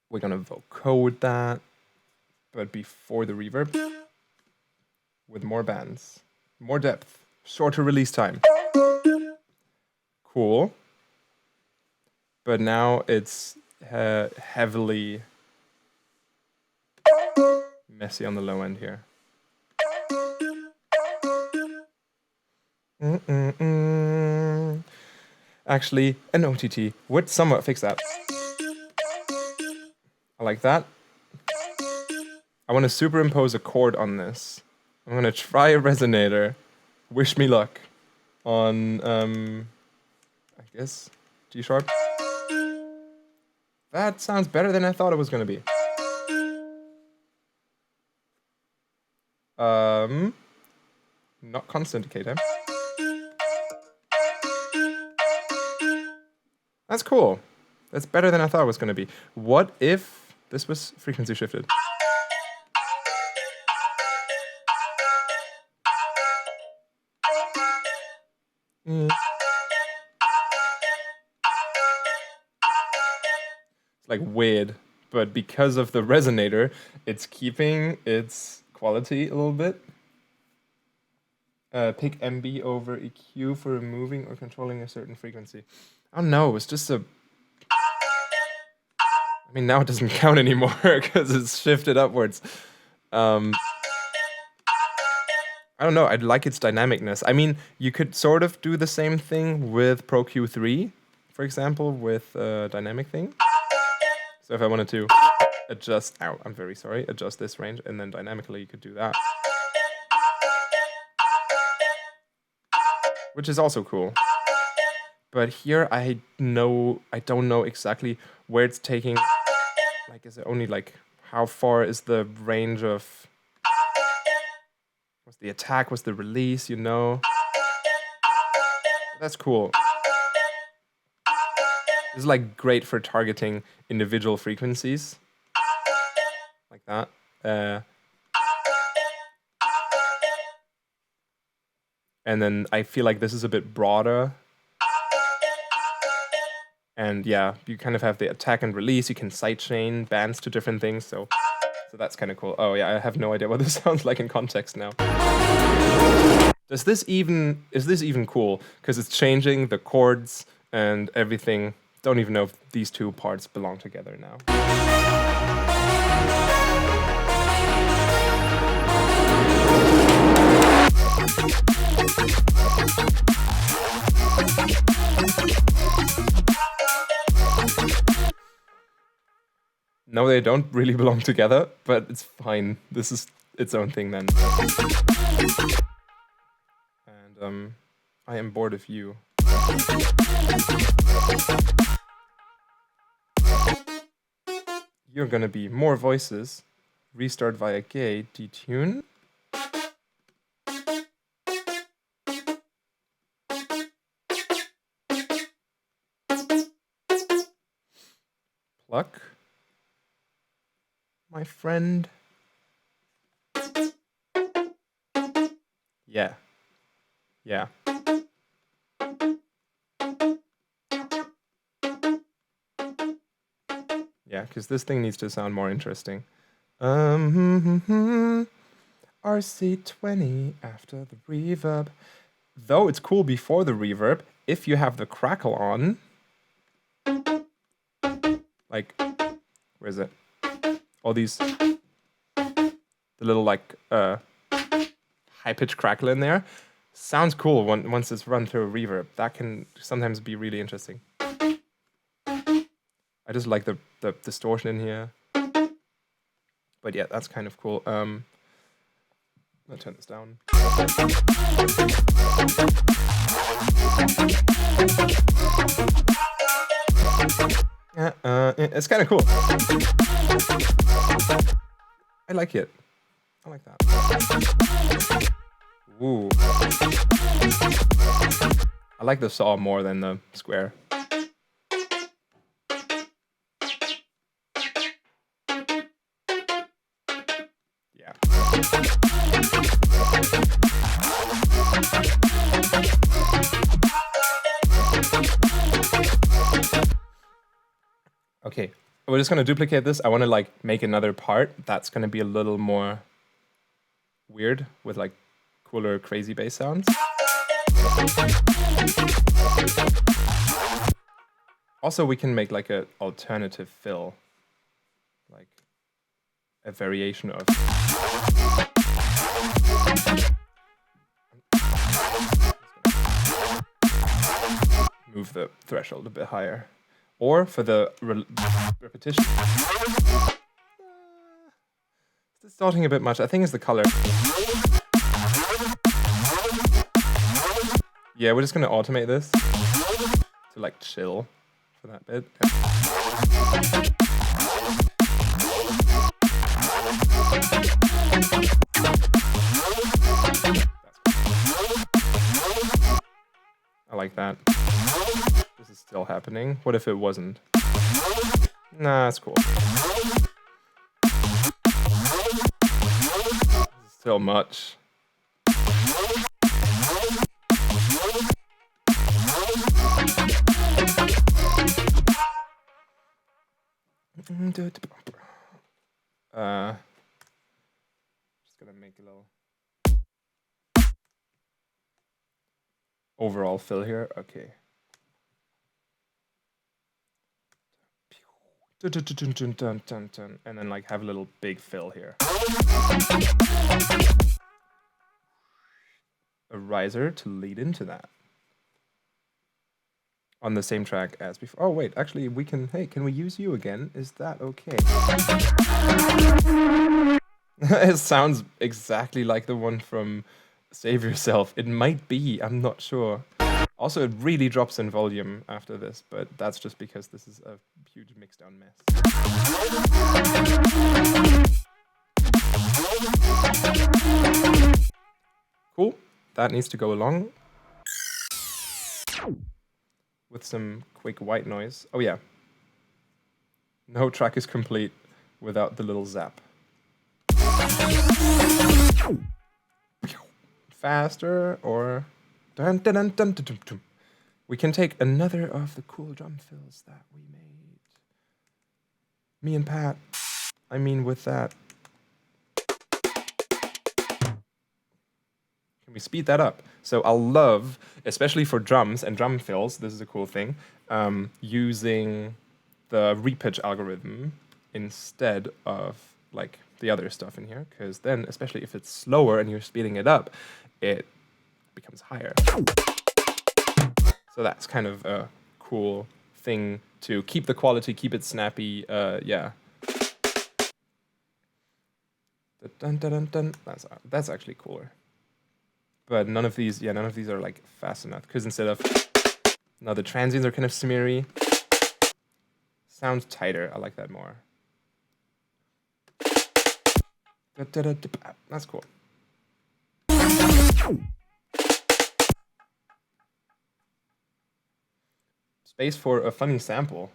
We're going to vocode that, but before the reverb, with more bands, more depth, shorter release time. Cool. But now it's heavily messy on the low end here. Actually, an OTT would somewhat fix that. I like that. I want to superimpose a chord on this. I'm going to try a resonator. Wish me luck. On, I guess, G sharp. That sounds better than I thought it was going to be. Not constant decay time. That's cool. That's better than I thought it was going to be. What if this was frequency shifted? It's like weird, but because of the resonator, it's keeping its quality a little bit. pick MB over EQ for removing or controlling a certain frequency. Oh no, it's just a... I mean, now it doesn't count anymore because it's shifted upwards. I don't know, I'd like its dynamicness. I mean, you could sort of do the same thing with Pro Q3, for example, with a dynamic thing. So if I wanted to adjust, I'm very sorry, adjust this range, and then dynamically you could do that. Which is also cool. But here I don't know exactly where it's taking, like, is it only like, how far is the range of, what's the attack, what's the release, you know? That's cool. This is like great for targeting individual frequencies. Like that. And then I feel like this is a bit broader. And yeah, you kind of have the attack and release. You can sidechain bands to different things. So that's kind of cool. Oh yeah, I have no idea what this sounds like in context now. Is this even cool? Because it's changing the chords and everything. Don't even know if these two parts belong together now. No, they don't really belong together, but it's fine. This is its own thing then. And I am bored of you. You're gonna be more voices. Restart via gate, detune. Pluck. My friend. Yeah. Yeah. Yeah, because this thing needs to sound more interesting. RC20 after the reverb. Though it's cool before the reverb, if you have the crackle on, like, where is it? All these, the little like high-pitched crackle in there, sounds cool once it's run through a reverb. That can sometimes be really interesting. I just like the distortion in here. But yeah, that's kind of cool. I'll turn this down. It's kind of cool. I like it. I like that. Ooh. I like the saw more than the square. Yeah. Okay, we're just gonna duplicate this. I want to like make another part that's gonna be a little more weird with like cooler, crazy bass sounds. Also, we can make like an alternative fill, like a variation of. Move the threshold a bit higher. Or for the repetition. It's distorting a bit much. I think it's the color. Yeah, we're just gonna automate this to like chill for that bit. I like that. This is still happening. What if it wasn't? Nah, it's cool. This is still much. Just gonna make a little. overall fill here. Okay. And then like have a little big fill here. A riser to lead into that. On the same track as before. Oh wait, actually we can, hey, can we use you again? Is that okay? It sounds exactly like the one from Save Yourself. It might be, I'm not sure. Also, it really drops in volume after this, but that's just because this is a huge mixdown mess. Cool, that needs to go along with some quick white noise. Oh yeah, no track is complete without the little zap. Faster, or dun, dun, dun, dun, dun, dun, dun. We can take another of the cool drum fills that we made. Me and Pat. I mean, with that. Can we speed that up? So I'll love, especially for drums and drum fills, this is a cool thing, using the repitch algorithm instead of like the other stuff in here, because then, especially if it's slower and you're speeding it up, it becomes higher. So that's kind of a cool thing to keep the quality, keep it snappy, yeah. Dun, dun, dun, dun. That's actually cooler. But none of these, yeah, none of these are like fast enough, because instead of, now the transients are kind of smeary. Sounds tighter, I like that more. That's cool. Space for a funny sample.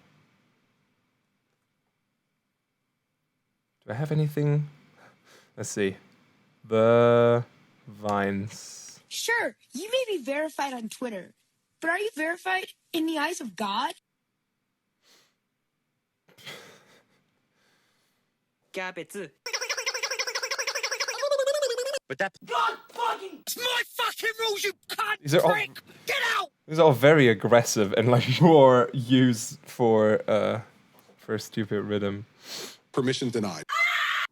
Do I have anything? Let's see. The vines. Sure, you may be verified on Twitter, but are you verified in the eyes of God? But that's God fucking. It's my fucking rules, you cunt! These are all, Get out! these are all very aggressive and like more used for stupid rhythm. Permission denied.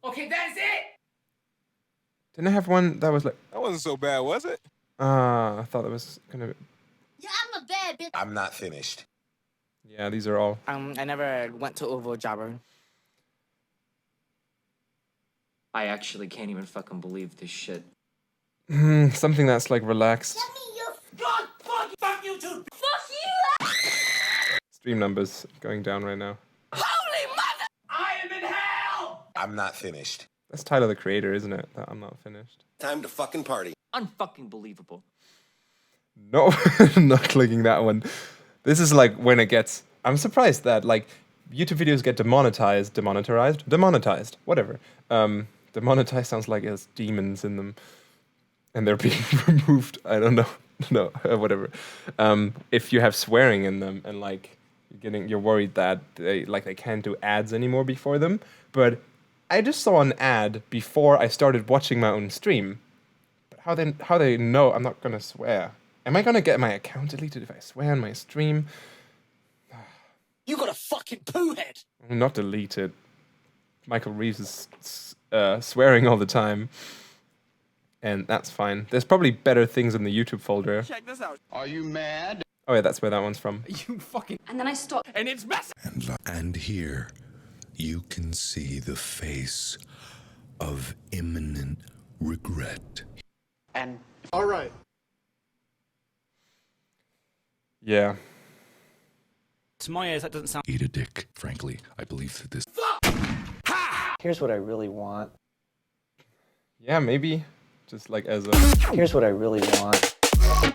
Okay, that's it! Didn't I have one that was like, That wasn't so bad, was it? I thought it was gonna be, Yeah, I'm a bad bitch. I'm not finished. yeah, these are all. I never went to Ovo Jabber. I actually can't even fucking believe this shit. Something that's like relaxed. God fuck you too! Stream numbers going down right now. Holy mother! I am in hell! I'm not finished. That's Tyler the Creator, isn't it? That I'm not finished. Time to fucking party. Unfucking believable. No, not clicking that one. This is like when it gets. I'm surprised that like YouTube videos get demonetized, whatever. Demonetized sounds like there's demons in them, and they're being removed. I don't know. No, whatever. If you have swearing in them and like you're worried that they can't do ads anymore before them. But I just saw an ad before I started watching my own stream. But how they know I'm not gonna swear? Am I gonna get my account deleted if I swear on my stream? You got a fucking poo head! Not deleted. Michael Reeves is swearing all the time. And that's fine. There's probably better things in the YouTube folder. Check this out. Are you mad? Oh yeah, that's where that one's from. You fucking. And then I stopped. And it's messy! And here, you can see the face of imminent regret. And All right. Yeah. to my ears, that doesn't sound. Eat a dick. Frankly, I believe that this. Here's what I really want. Yeah, maybe. Just like as a... Here's what I really want. I'm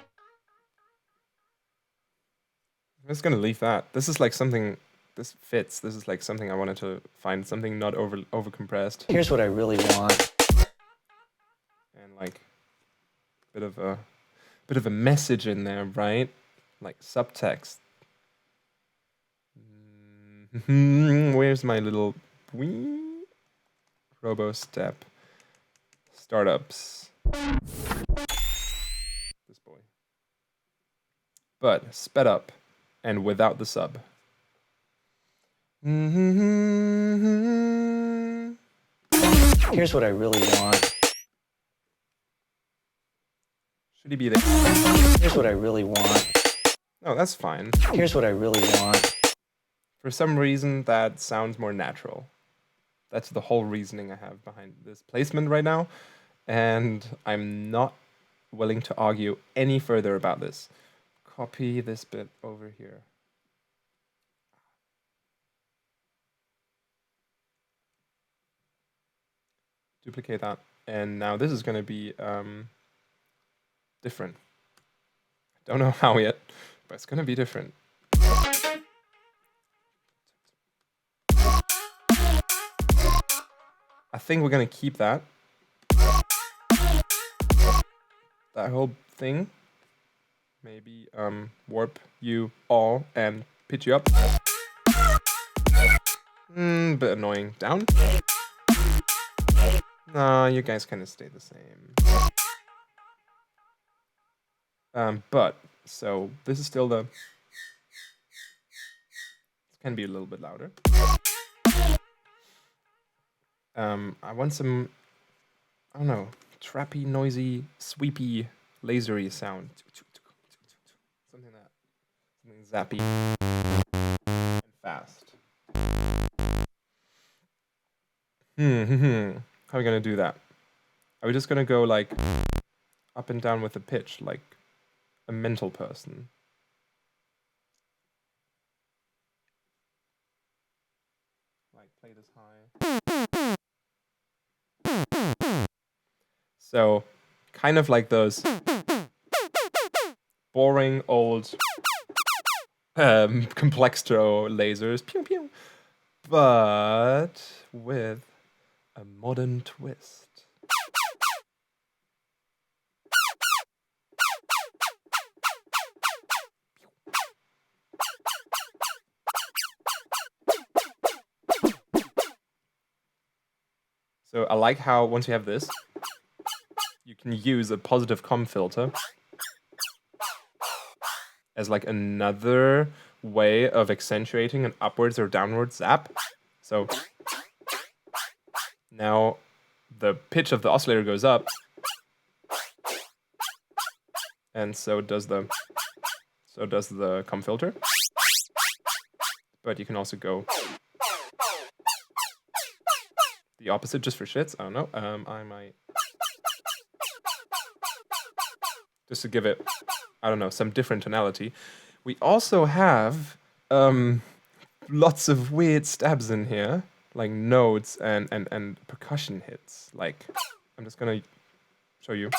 just gonna leave that. This is like something... This fits. This is like something I wanted to find. Something not over compressed. Here's what I really want. And like... Bit of a message in there, right? Like subtext. Where's my little... Robo step. Startups. This boy. but sped up and without the sub. Here's what I really want. Should he be there? Here's what I really want. Oh, that's fine. Here's what I really want. For some reason, that sounds more natural. That's the whole reasoning I have behind this placement right now, and I'm not willing to argue any further about this. Copy this bit over here. Duplicate that, and now this is going to be different. I don't know how yet, but it's going to be different. I think we're going to keep that. That whole thing. Maybe warp you all and pitch you up. Bit annoying. Down? Nah, you guys kind of stay the same. But, so, this is still the... This can be a little bit louder. I want some, I don't know, trappy, noisy, sweepy, lasery sound. Something like that. Something zappy. And fast. How are we going to do that? Are we just going to go like up and down with the pitch like a mental person? Like play this high. So kind of like those boring old Complextro lasers, pew pew, but with a modern twist. So I like how once you have this, you can use a positive com filter as like another way of accentuating an upwards or downwards zap. So now the pitch of the oscillator goes up, and so does the com filter. But you can also go the opposite just for shits. I don't know. I might just to give it, I don't know, some different tonality. We also have lots of weird stabs in here, like notes and percussion hits. Like, I'm just gonna show you.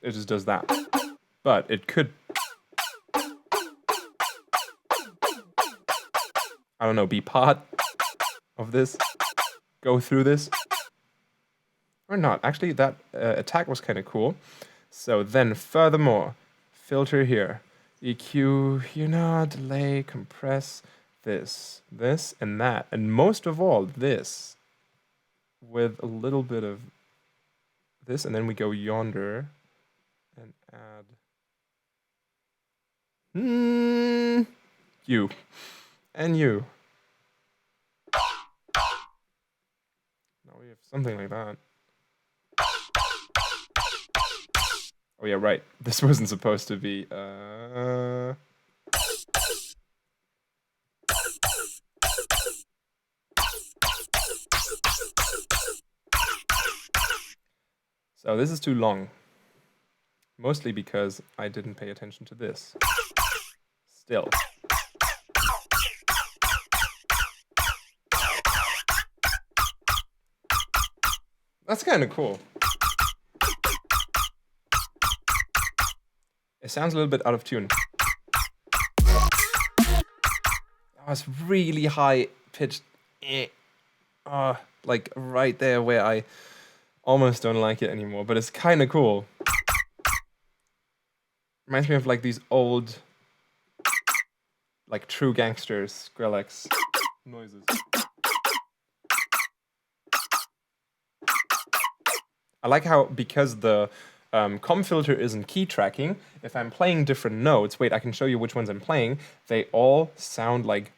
It just does that. But it could, I don't know, be part of this, go through this, or not. Actually, that attack was kind of cool. So then, furthermore, filter here, EQ, delay, compress, this, and that, and most of all, this, with a little bit of this, and then we go yonder and add you and you. Now we have something like that. Oh yeah, right. This wasn't supposed to be So this is too long. Mostly because I didn't pay attention to this. Still. That's kind of cool. It sounds a little bit out of tune. Oh, it's really high pitched. Like right there where I almost don't like it anymore, but it's kind of cool. Reminds me of like these old, like true gangsters, Skrillex noises. I like how, because the com filter isn't key tracking, if I'm playing different notes, wait, I can show you which ones I'm playing, they all sound like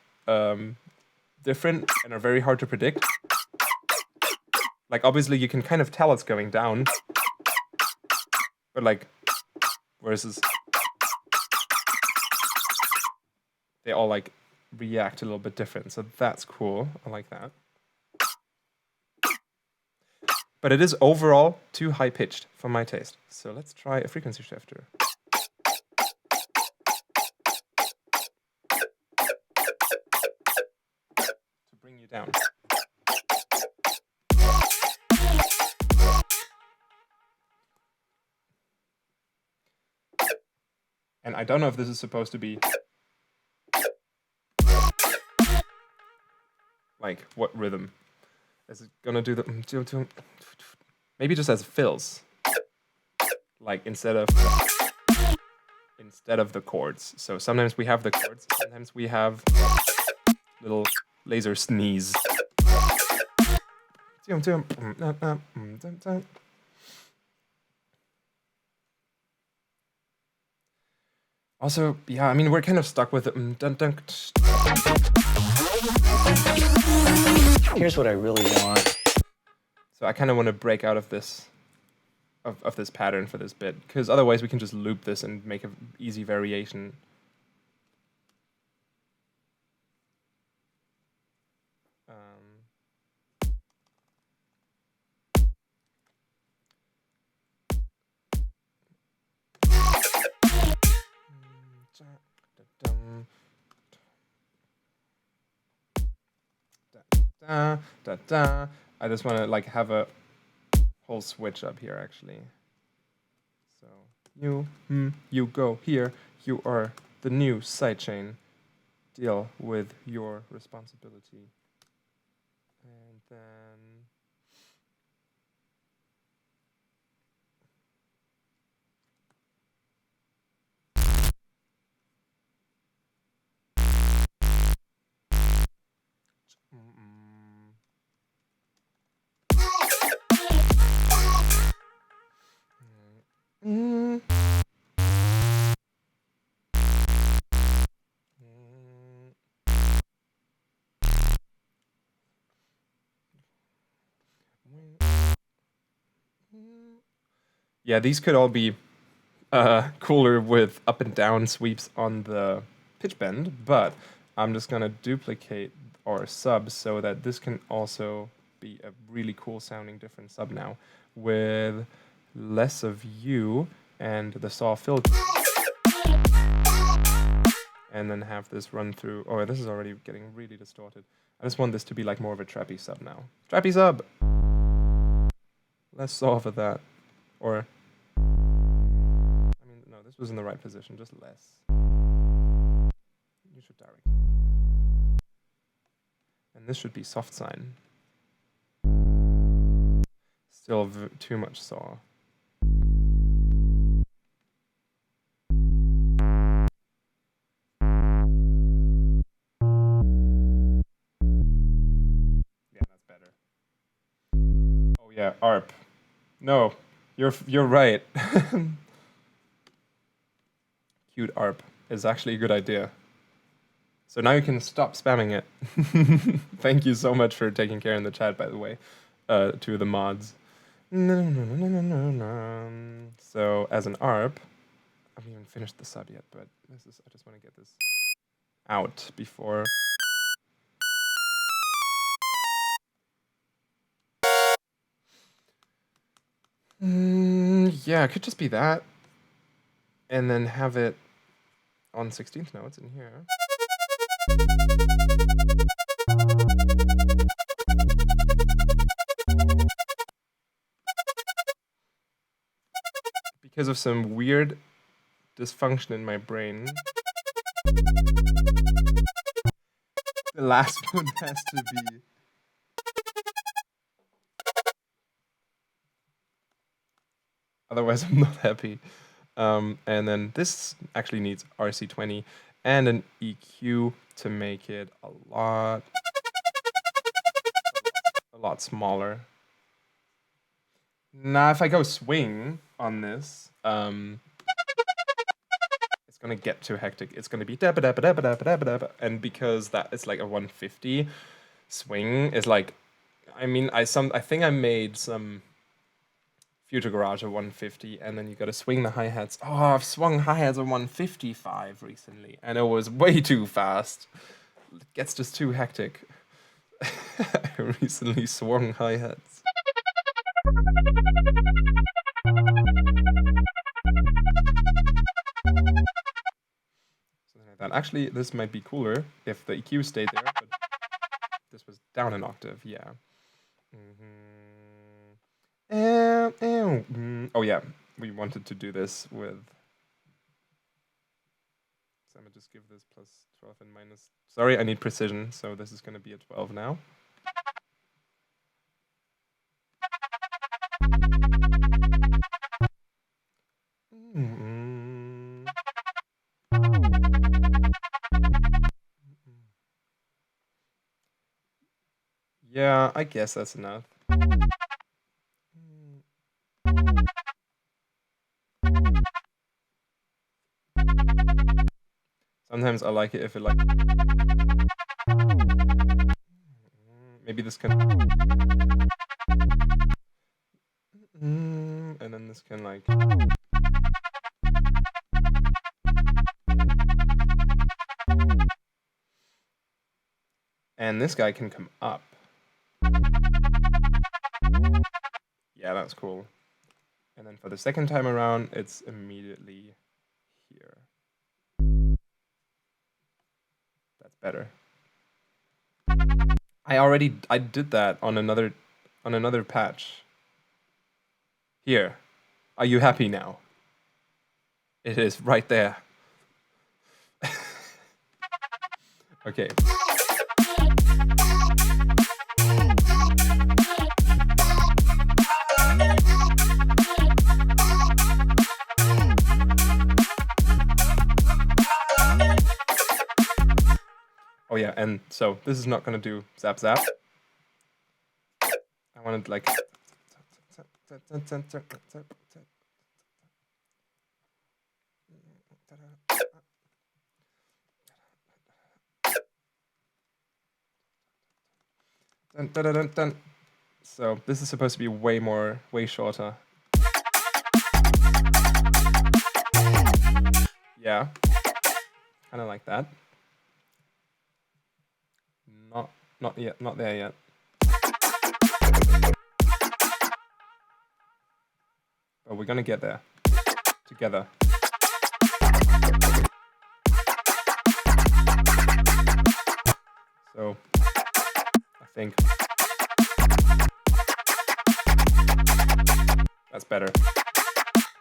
different and are very hard to predict. Like, obviously, you can kind of tell it's going down, but like, versus they all like react a little bit different, so that's cool. I like that. But it is overall too high pitched for my taste. So let's try a frequency shifter. To bring you down. And I don't know if this is supposed to be like what rhythm. Is it gonna do the maybe just as fills? Like instead of the chords. So sometimes we have the chords, sometimes we have little laser sneeze. Also, yeah, I mean, we're kind of stuck with it. Here's what I really want. So I kind of want to break out of this of this pattern for this bit, because otherwise we can just loop this and make an easy variation. I just want to like have a whole switch up here actually. So you go here. You are the new sidechain. Deal with your responsibility. And then yeah, these could all be cooler with up and down sweeps on the pitch bend, but I'm just gonna duplicate our sub so that this can also be a really cool sounding different sub now with less of you and the saw filter. And then have this run through. Oh, this is already getting really distorted. I just want this to be like more of a trappy sub now. Trappy sub! Less saw for that. Or no, this was in the right position, just less. You should direct. And this should be soft sine. Still too much saw. Yeah, that's better. Oh yeah, ARP. No, you're right. Cute ARP is actually a good idea. So now you can stop spamming it. Thank you so much for taking care in the chat, by the way, to the mods. So as an ARP, I haven't even finished the sub yet, but I just want to get this out before. Yeah, it could just be that. And then have it on 16th notes in here. Because of some weird dysfunction in my brain, the last one has to be. Otherwise, I'm not happy. And then this actually needs RC20 and an EQ to make it a lot smaller. Now, if I go swing on this, it's gonna get too hectic. It's gonna be dabba dabba dabba dabba dabba dabba, and because that is like a 150 swing is like, I mean, I think I made some Future Garage at 150, and then you gotta swing the hi-hats. Oh, I've swung hi-hats at 155 recently, and it was way too fast. It gets just too hectic. I recently swung hi-hats. Something like that. Actually, this might be cooler if the EQ stayed there, but this was down an octave, yeah. Oh yeah, we wanted to do this with... So I'm gonna just give this plus 12 and minus... Sorry, I need precision, so this is gonna be a 12 now. Yeah, I guess that's enough. Sometimes I like it if it like... Maybe this can... And then this can like... And this guy can come up. Yeah, that's cool. And then for the second time around, it's immediately here. That's better. I did that on another patch. Here. Are you happy now? It is right there. Okay. Oh yeah, and so this is not gonna do zap zap. I wanted like... Dun, dun, dun, dun, dun. So this is supposed to be way shorter. Yeah, kind of like that. Not yet, not there yet. But we're gonna get there together. So I think that's better.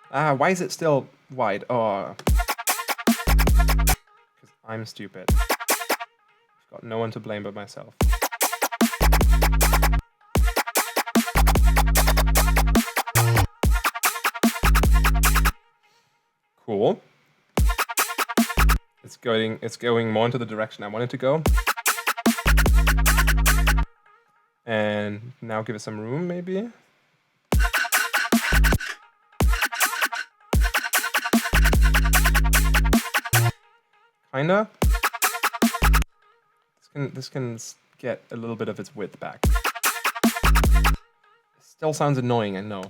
Ah, why is it still wide? Oh, because I'm stupid. I've got no one to blame but myself. Cool. It's going more into the direction I want it to go. And now give it some room, maybe. Kinda. This can get a little bit of its width back. It still sounds annoying, I know.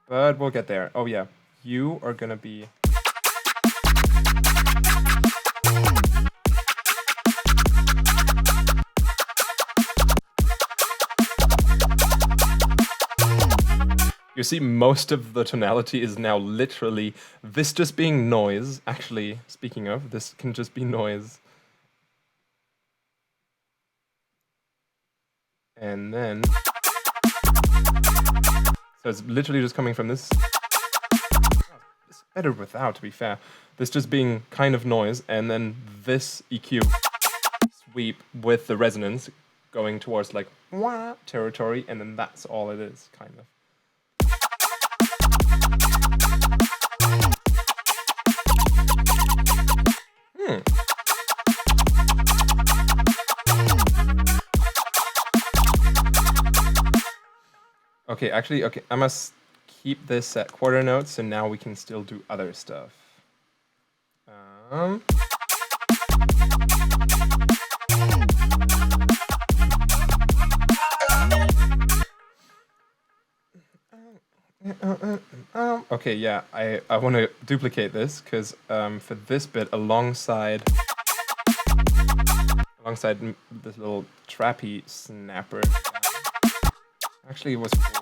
But we'll get there. Oh yeah, you are gonna be... You see, most of the tonality is now literally this just being noise. Actually, speaking of, this can just be noise. And then... So it's literally just coming from this. It's better without, to be fair. This just being kind of noise, and then this EQ sweep with the resonance going towards like wah territory, and then that's all it is, kind of. Okay, actually, okay, I must keep this at quarter notes, so now we can still do other stuff. Okay, yeah, I want to duplicate this, because for this bit, alongside this little trappy snapper, actually it was cool.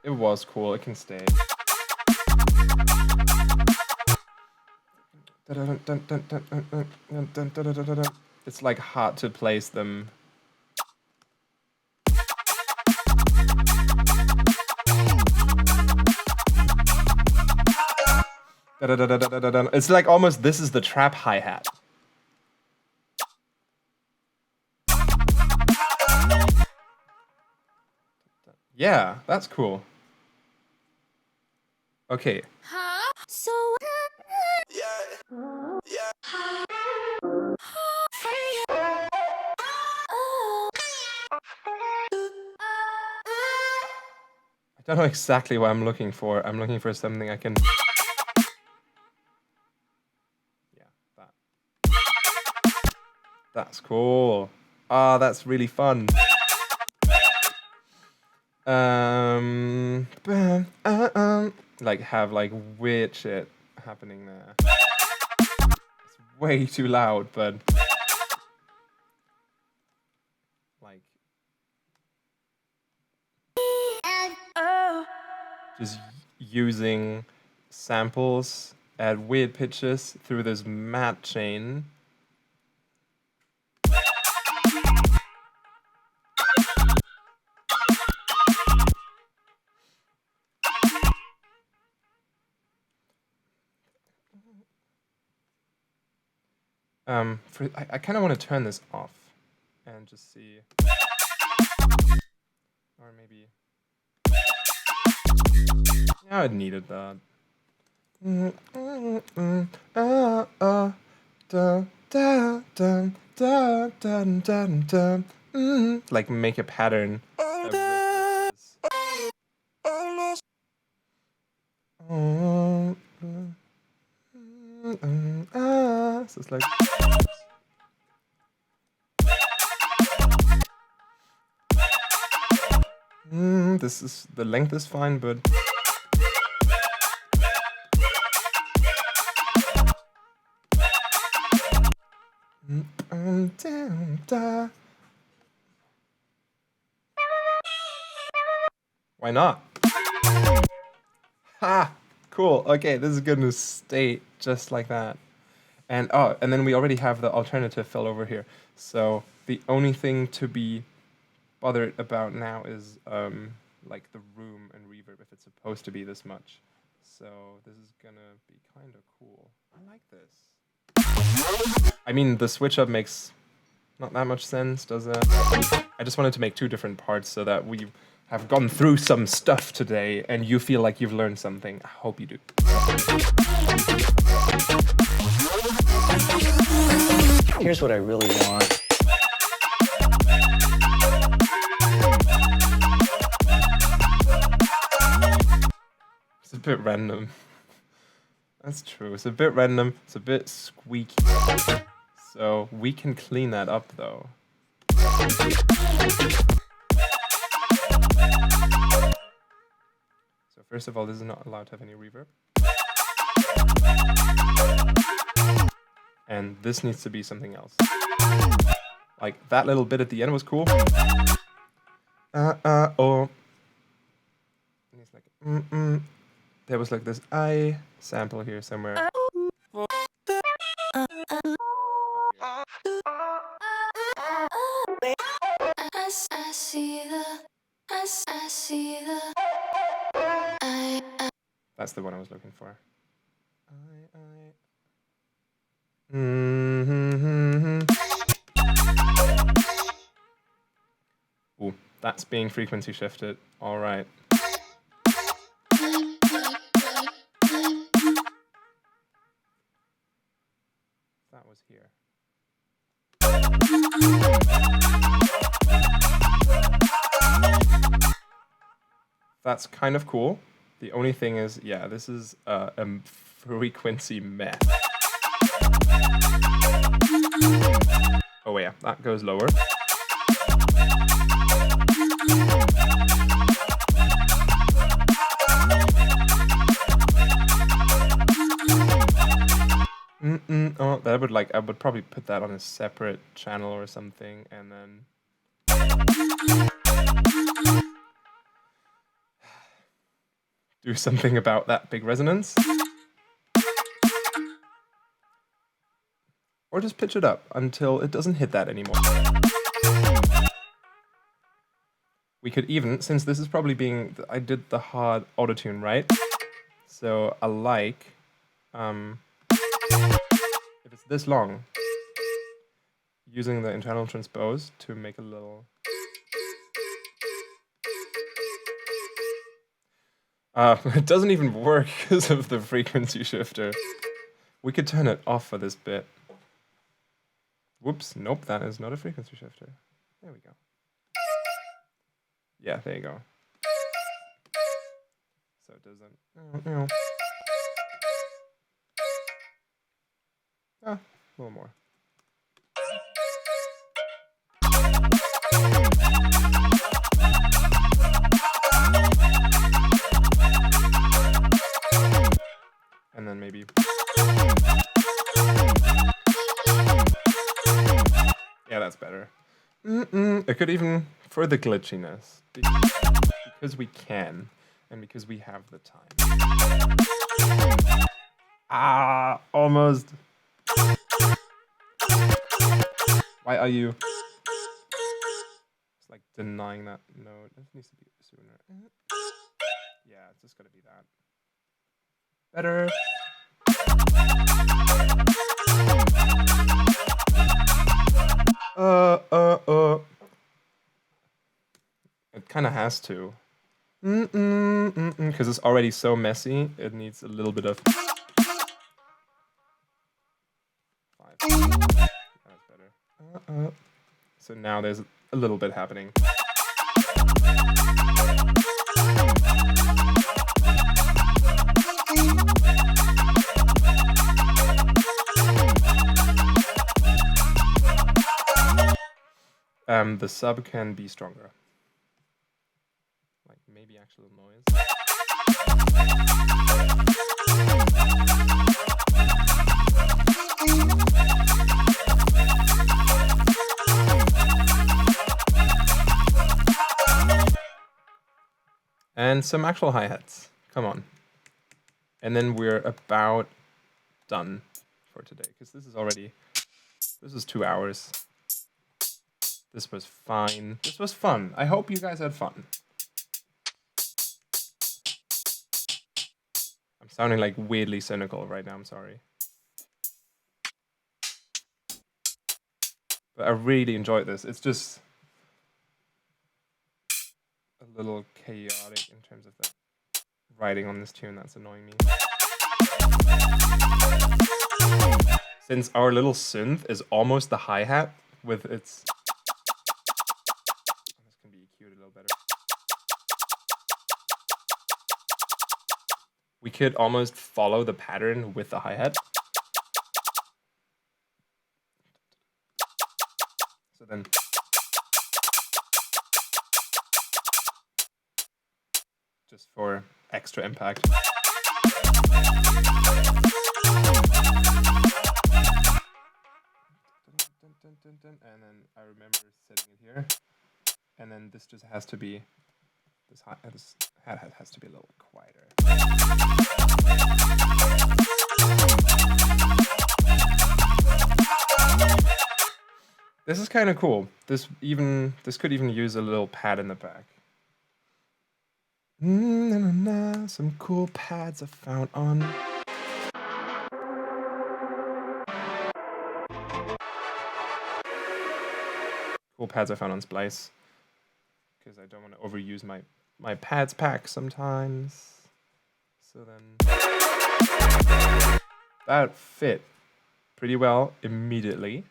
It was cool, it can stay. It's like hard to place them. It's like almost this is the trap hi-hat. Yeah, that's cool. Okay. So. I don't know exactly what I'm looking for. I'm looking for something I can... Yeah, that. That's cool. Ah, that's really fun. Like have like weird shit happening there. It's way too loud, but like just using samples at weird pitches through this mat chain. I kind of want to turn this off and just see, or maybe, yeah, it needed that. Like make a pattern. So it's like. This is, the length is fine, but why not? Ha! Cool. Okay, this is gonna stay just like that. And oh, and then we already have the alternative fill over here. So the only thing to be bothered about now is like the room and reverb, if it's supposed to be this much. So this is gonna be kind of cool. I like this. I mean, the switch up makes not that much sense, does it? I just wanted to make two different parts so that we have gone through some stuff today and you feel like you've learned something. I hope you do. Here's what I really want. It's a bit random. That's true. It's a bit random. It's a bit squeaky. So we can clean that up though. So first of all, this is not allowed to have any reverb. And this needs to be something else. Like that little bit at the end was cool. Oh. And it's like, There was like this I sample here somewhere. That's the one I was looking for. Ooh, that's being frequency shifted. All right. That was here. That's kind of cool. The only thing is, yeah, this is a frequency mess. Oh yeah, that goes lower. Oh, that would I would probably put that on a separate channel or something, and then do something about that big resonance. Or just pitch it up until it doesn't hit that anymore. We could even, since this is probably being, I did the hard autotune, right? So I like, if it's this long, using the internal transpose to make a little... it doesn't even work because of the frequency shifter. We could turn it off for this bit. Whoops, nope, that is not a frequency shifter. There we go. Yeah, there you go. So it doesn't... a little more. And then maybe... Yeah, that's better. It could even, for the glitchiness, because we can, and because we have the time. Ah, almost. Why are you... It's like denying that note. It needs to be sooner. Yeah, it's just gotta be that. Better. It kind of has to. Because it's already so messy, it needs a little bit of... 5. That's better. So now there's a little bit happening. The sub can be stronger. Like maybe actual noise. And some actual hi-hats. Come on. And then we're about done for today, because this is 2 hours. This was fine. This was fun. I hope you guys had fun. I'm sounding like weirdly cynical right now, I'm sorry. But I really enjoyed this. It's just a little chaotic in terms of the writing on this tune that's annoying me. Since our little synth is almost the hi-hat with its... This can be EQ'd a little better. We could almost follow the pattern with the hi-hat. So then... Just for extra impact. And then I remember setting it here. And then this just has to be, this hat has to be a little quieter. This is kind of cool. This could even use a little pad in the back. Some cool pads I found on. Cool pads I found on Splice. Because I don't want to overuse my pads pack sometimes. So then... That fit pretty well immediately.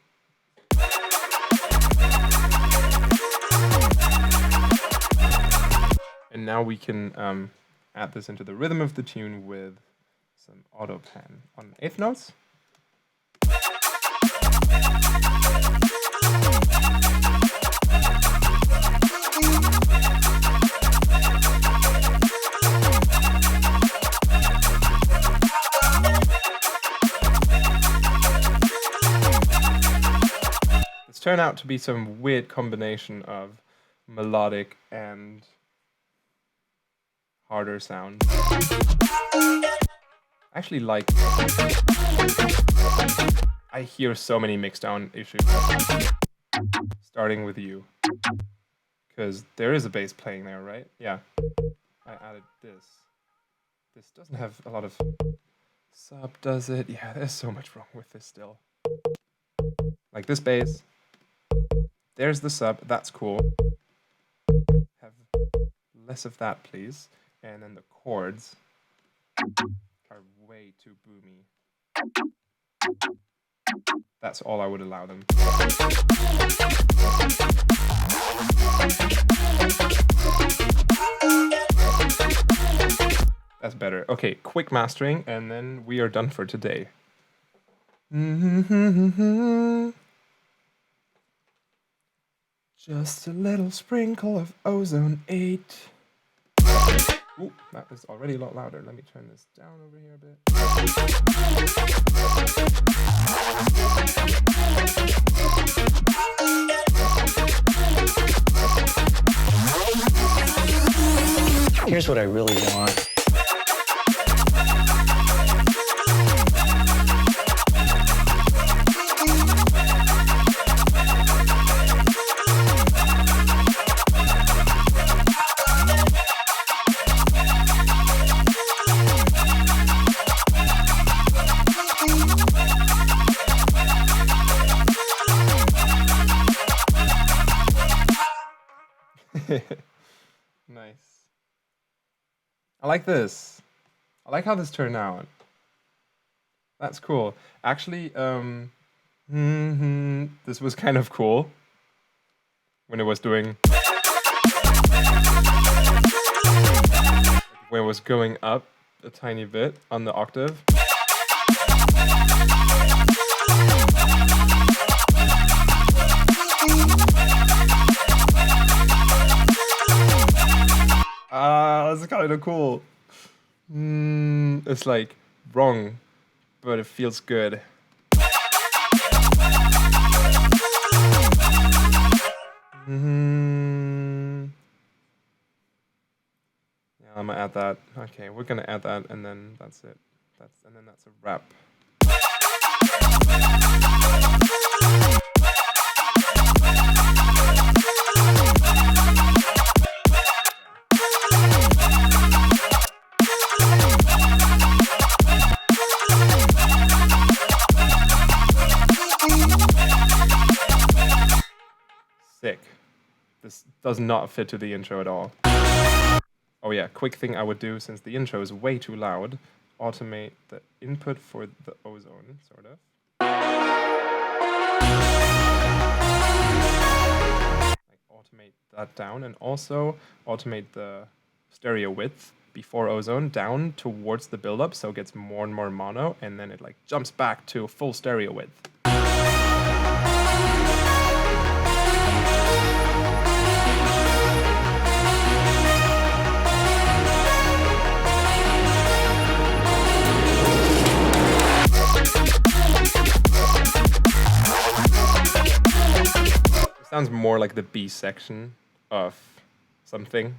And now we can add this into the rhythm of the tune with some auto pan on eighth notes. It's turned out to be some weird combination of melodic and harder sounds. I actually like. I hear so many mixdown issues. Starting with you. Because there is a bass playing there, right? Yeah. I added this. This doesn't have a lot of sub, does it? Yeah, there's so much wrong with this still. Like this bass. There's the sub, that's cool. Have less of that, please. And then the chords are way too boomy. That's all I would allow them. That's better. Okay, quick mastering, and then we are done for today. Just a little sprinkle of ozone 8. Ooh, that is already a lot louder. Let me turn this down over here a bit. Here's what I really want. Nice. I like this. I like how this turned out. That's cool. Actually, this was kind of cool when it was doing. When it was going up a tiny bit on the octave. That's kind of cool. It's like wrong, but it feels good. Yeah, I'm gonna add that. Okay, we're gonna add that, and then that's it. And then that's a wrap. Sick. This does not fit to the intro at all. Oh yeah, quick thing I would do, since the intro is way too loud, automate the input for the ozone, sort of. Like automate that down, and also automate the stereo width before ozone down towards the build-up, so it gets more and more mono, and then it like jumps back to full stereo width. Sounds more like the B section of something.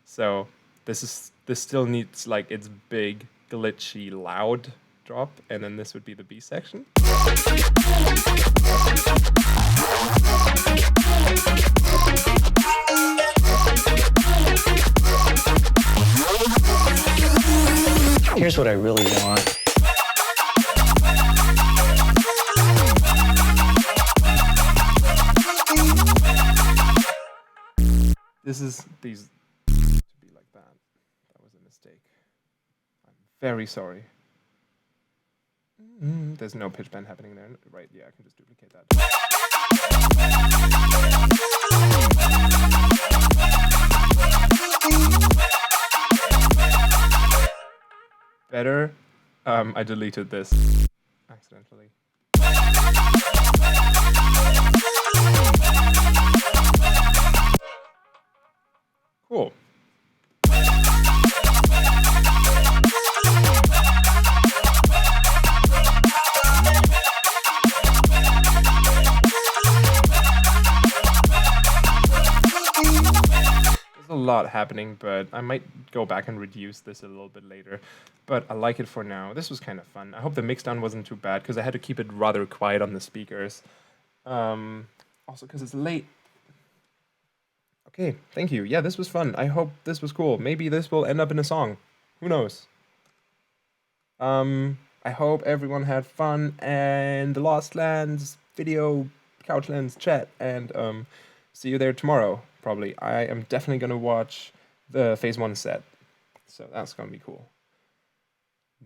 So this still needs like its big, glitchy, loud drop, and then this would be the B section. Here's what I really want. These to be like that. That was a mistake. I'm very sorry. There's no pitch bend happening there, right? Yeah, I can just duplicate that. better. I deleted this accidentally. Cool. There's a lot happening, but I might go back and reduce this a little bit later. But I like it for now. This was kind of fun. I hope the mixdown wasn't too bad, because I had to keep it rather quiet on the speakers. Also, because it's late. Okay, thank you. Yeah, this was fun. I hope this was cool. Maybe this will end up in a song. Who knows? I hope everyone had fun and the Lost Lands video, CouchLands chat, and see you there tomorrow, probably. I am definitely going to watch the Phase 1 set, so that's going to be cool.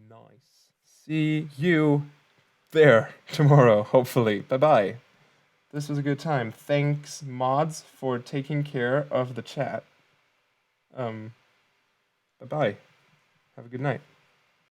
Nice. See you there tomorrow, hopefully. Bye-bye. This was a good time. Thanks, mods, for taking care of the chat. Bye-bye. Have a good night.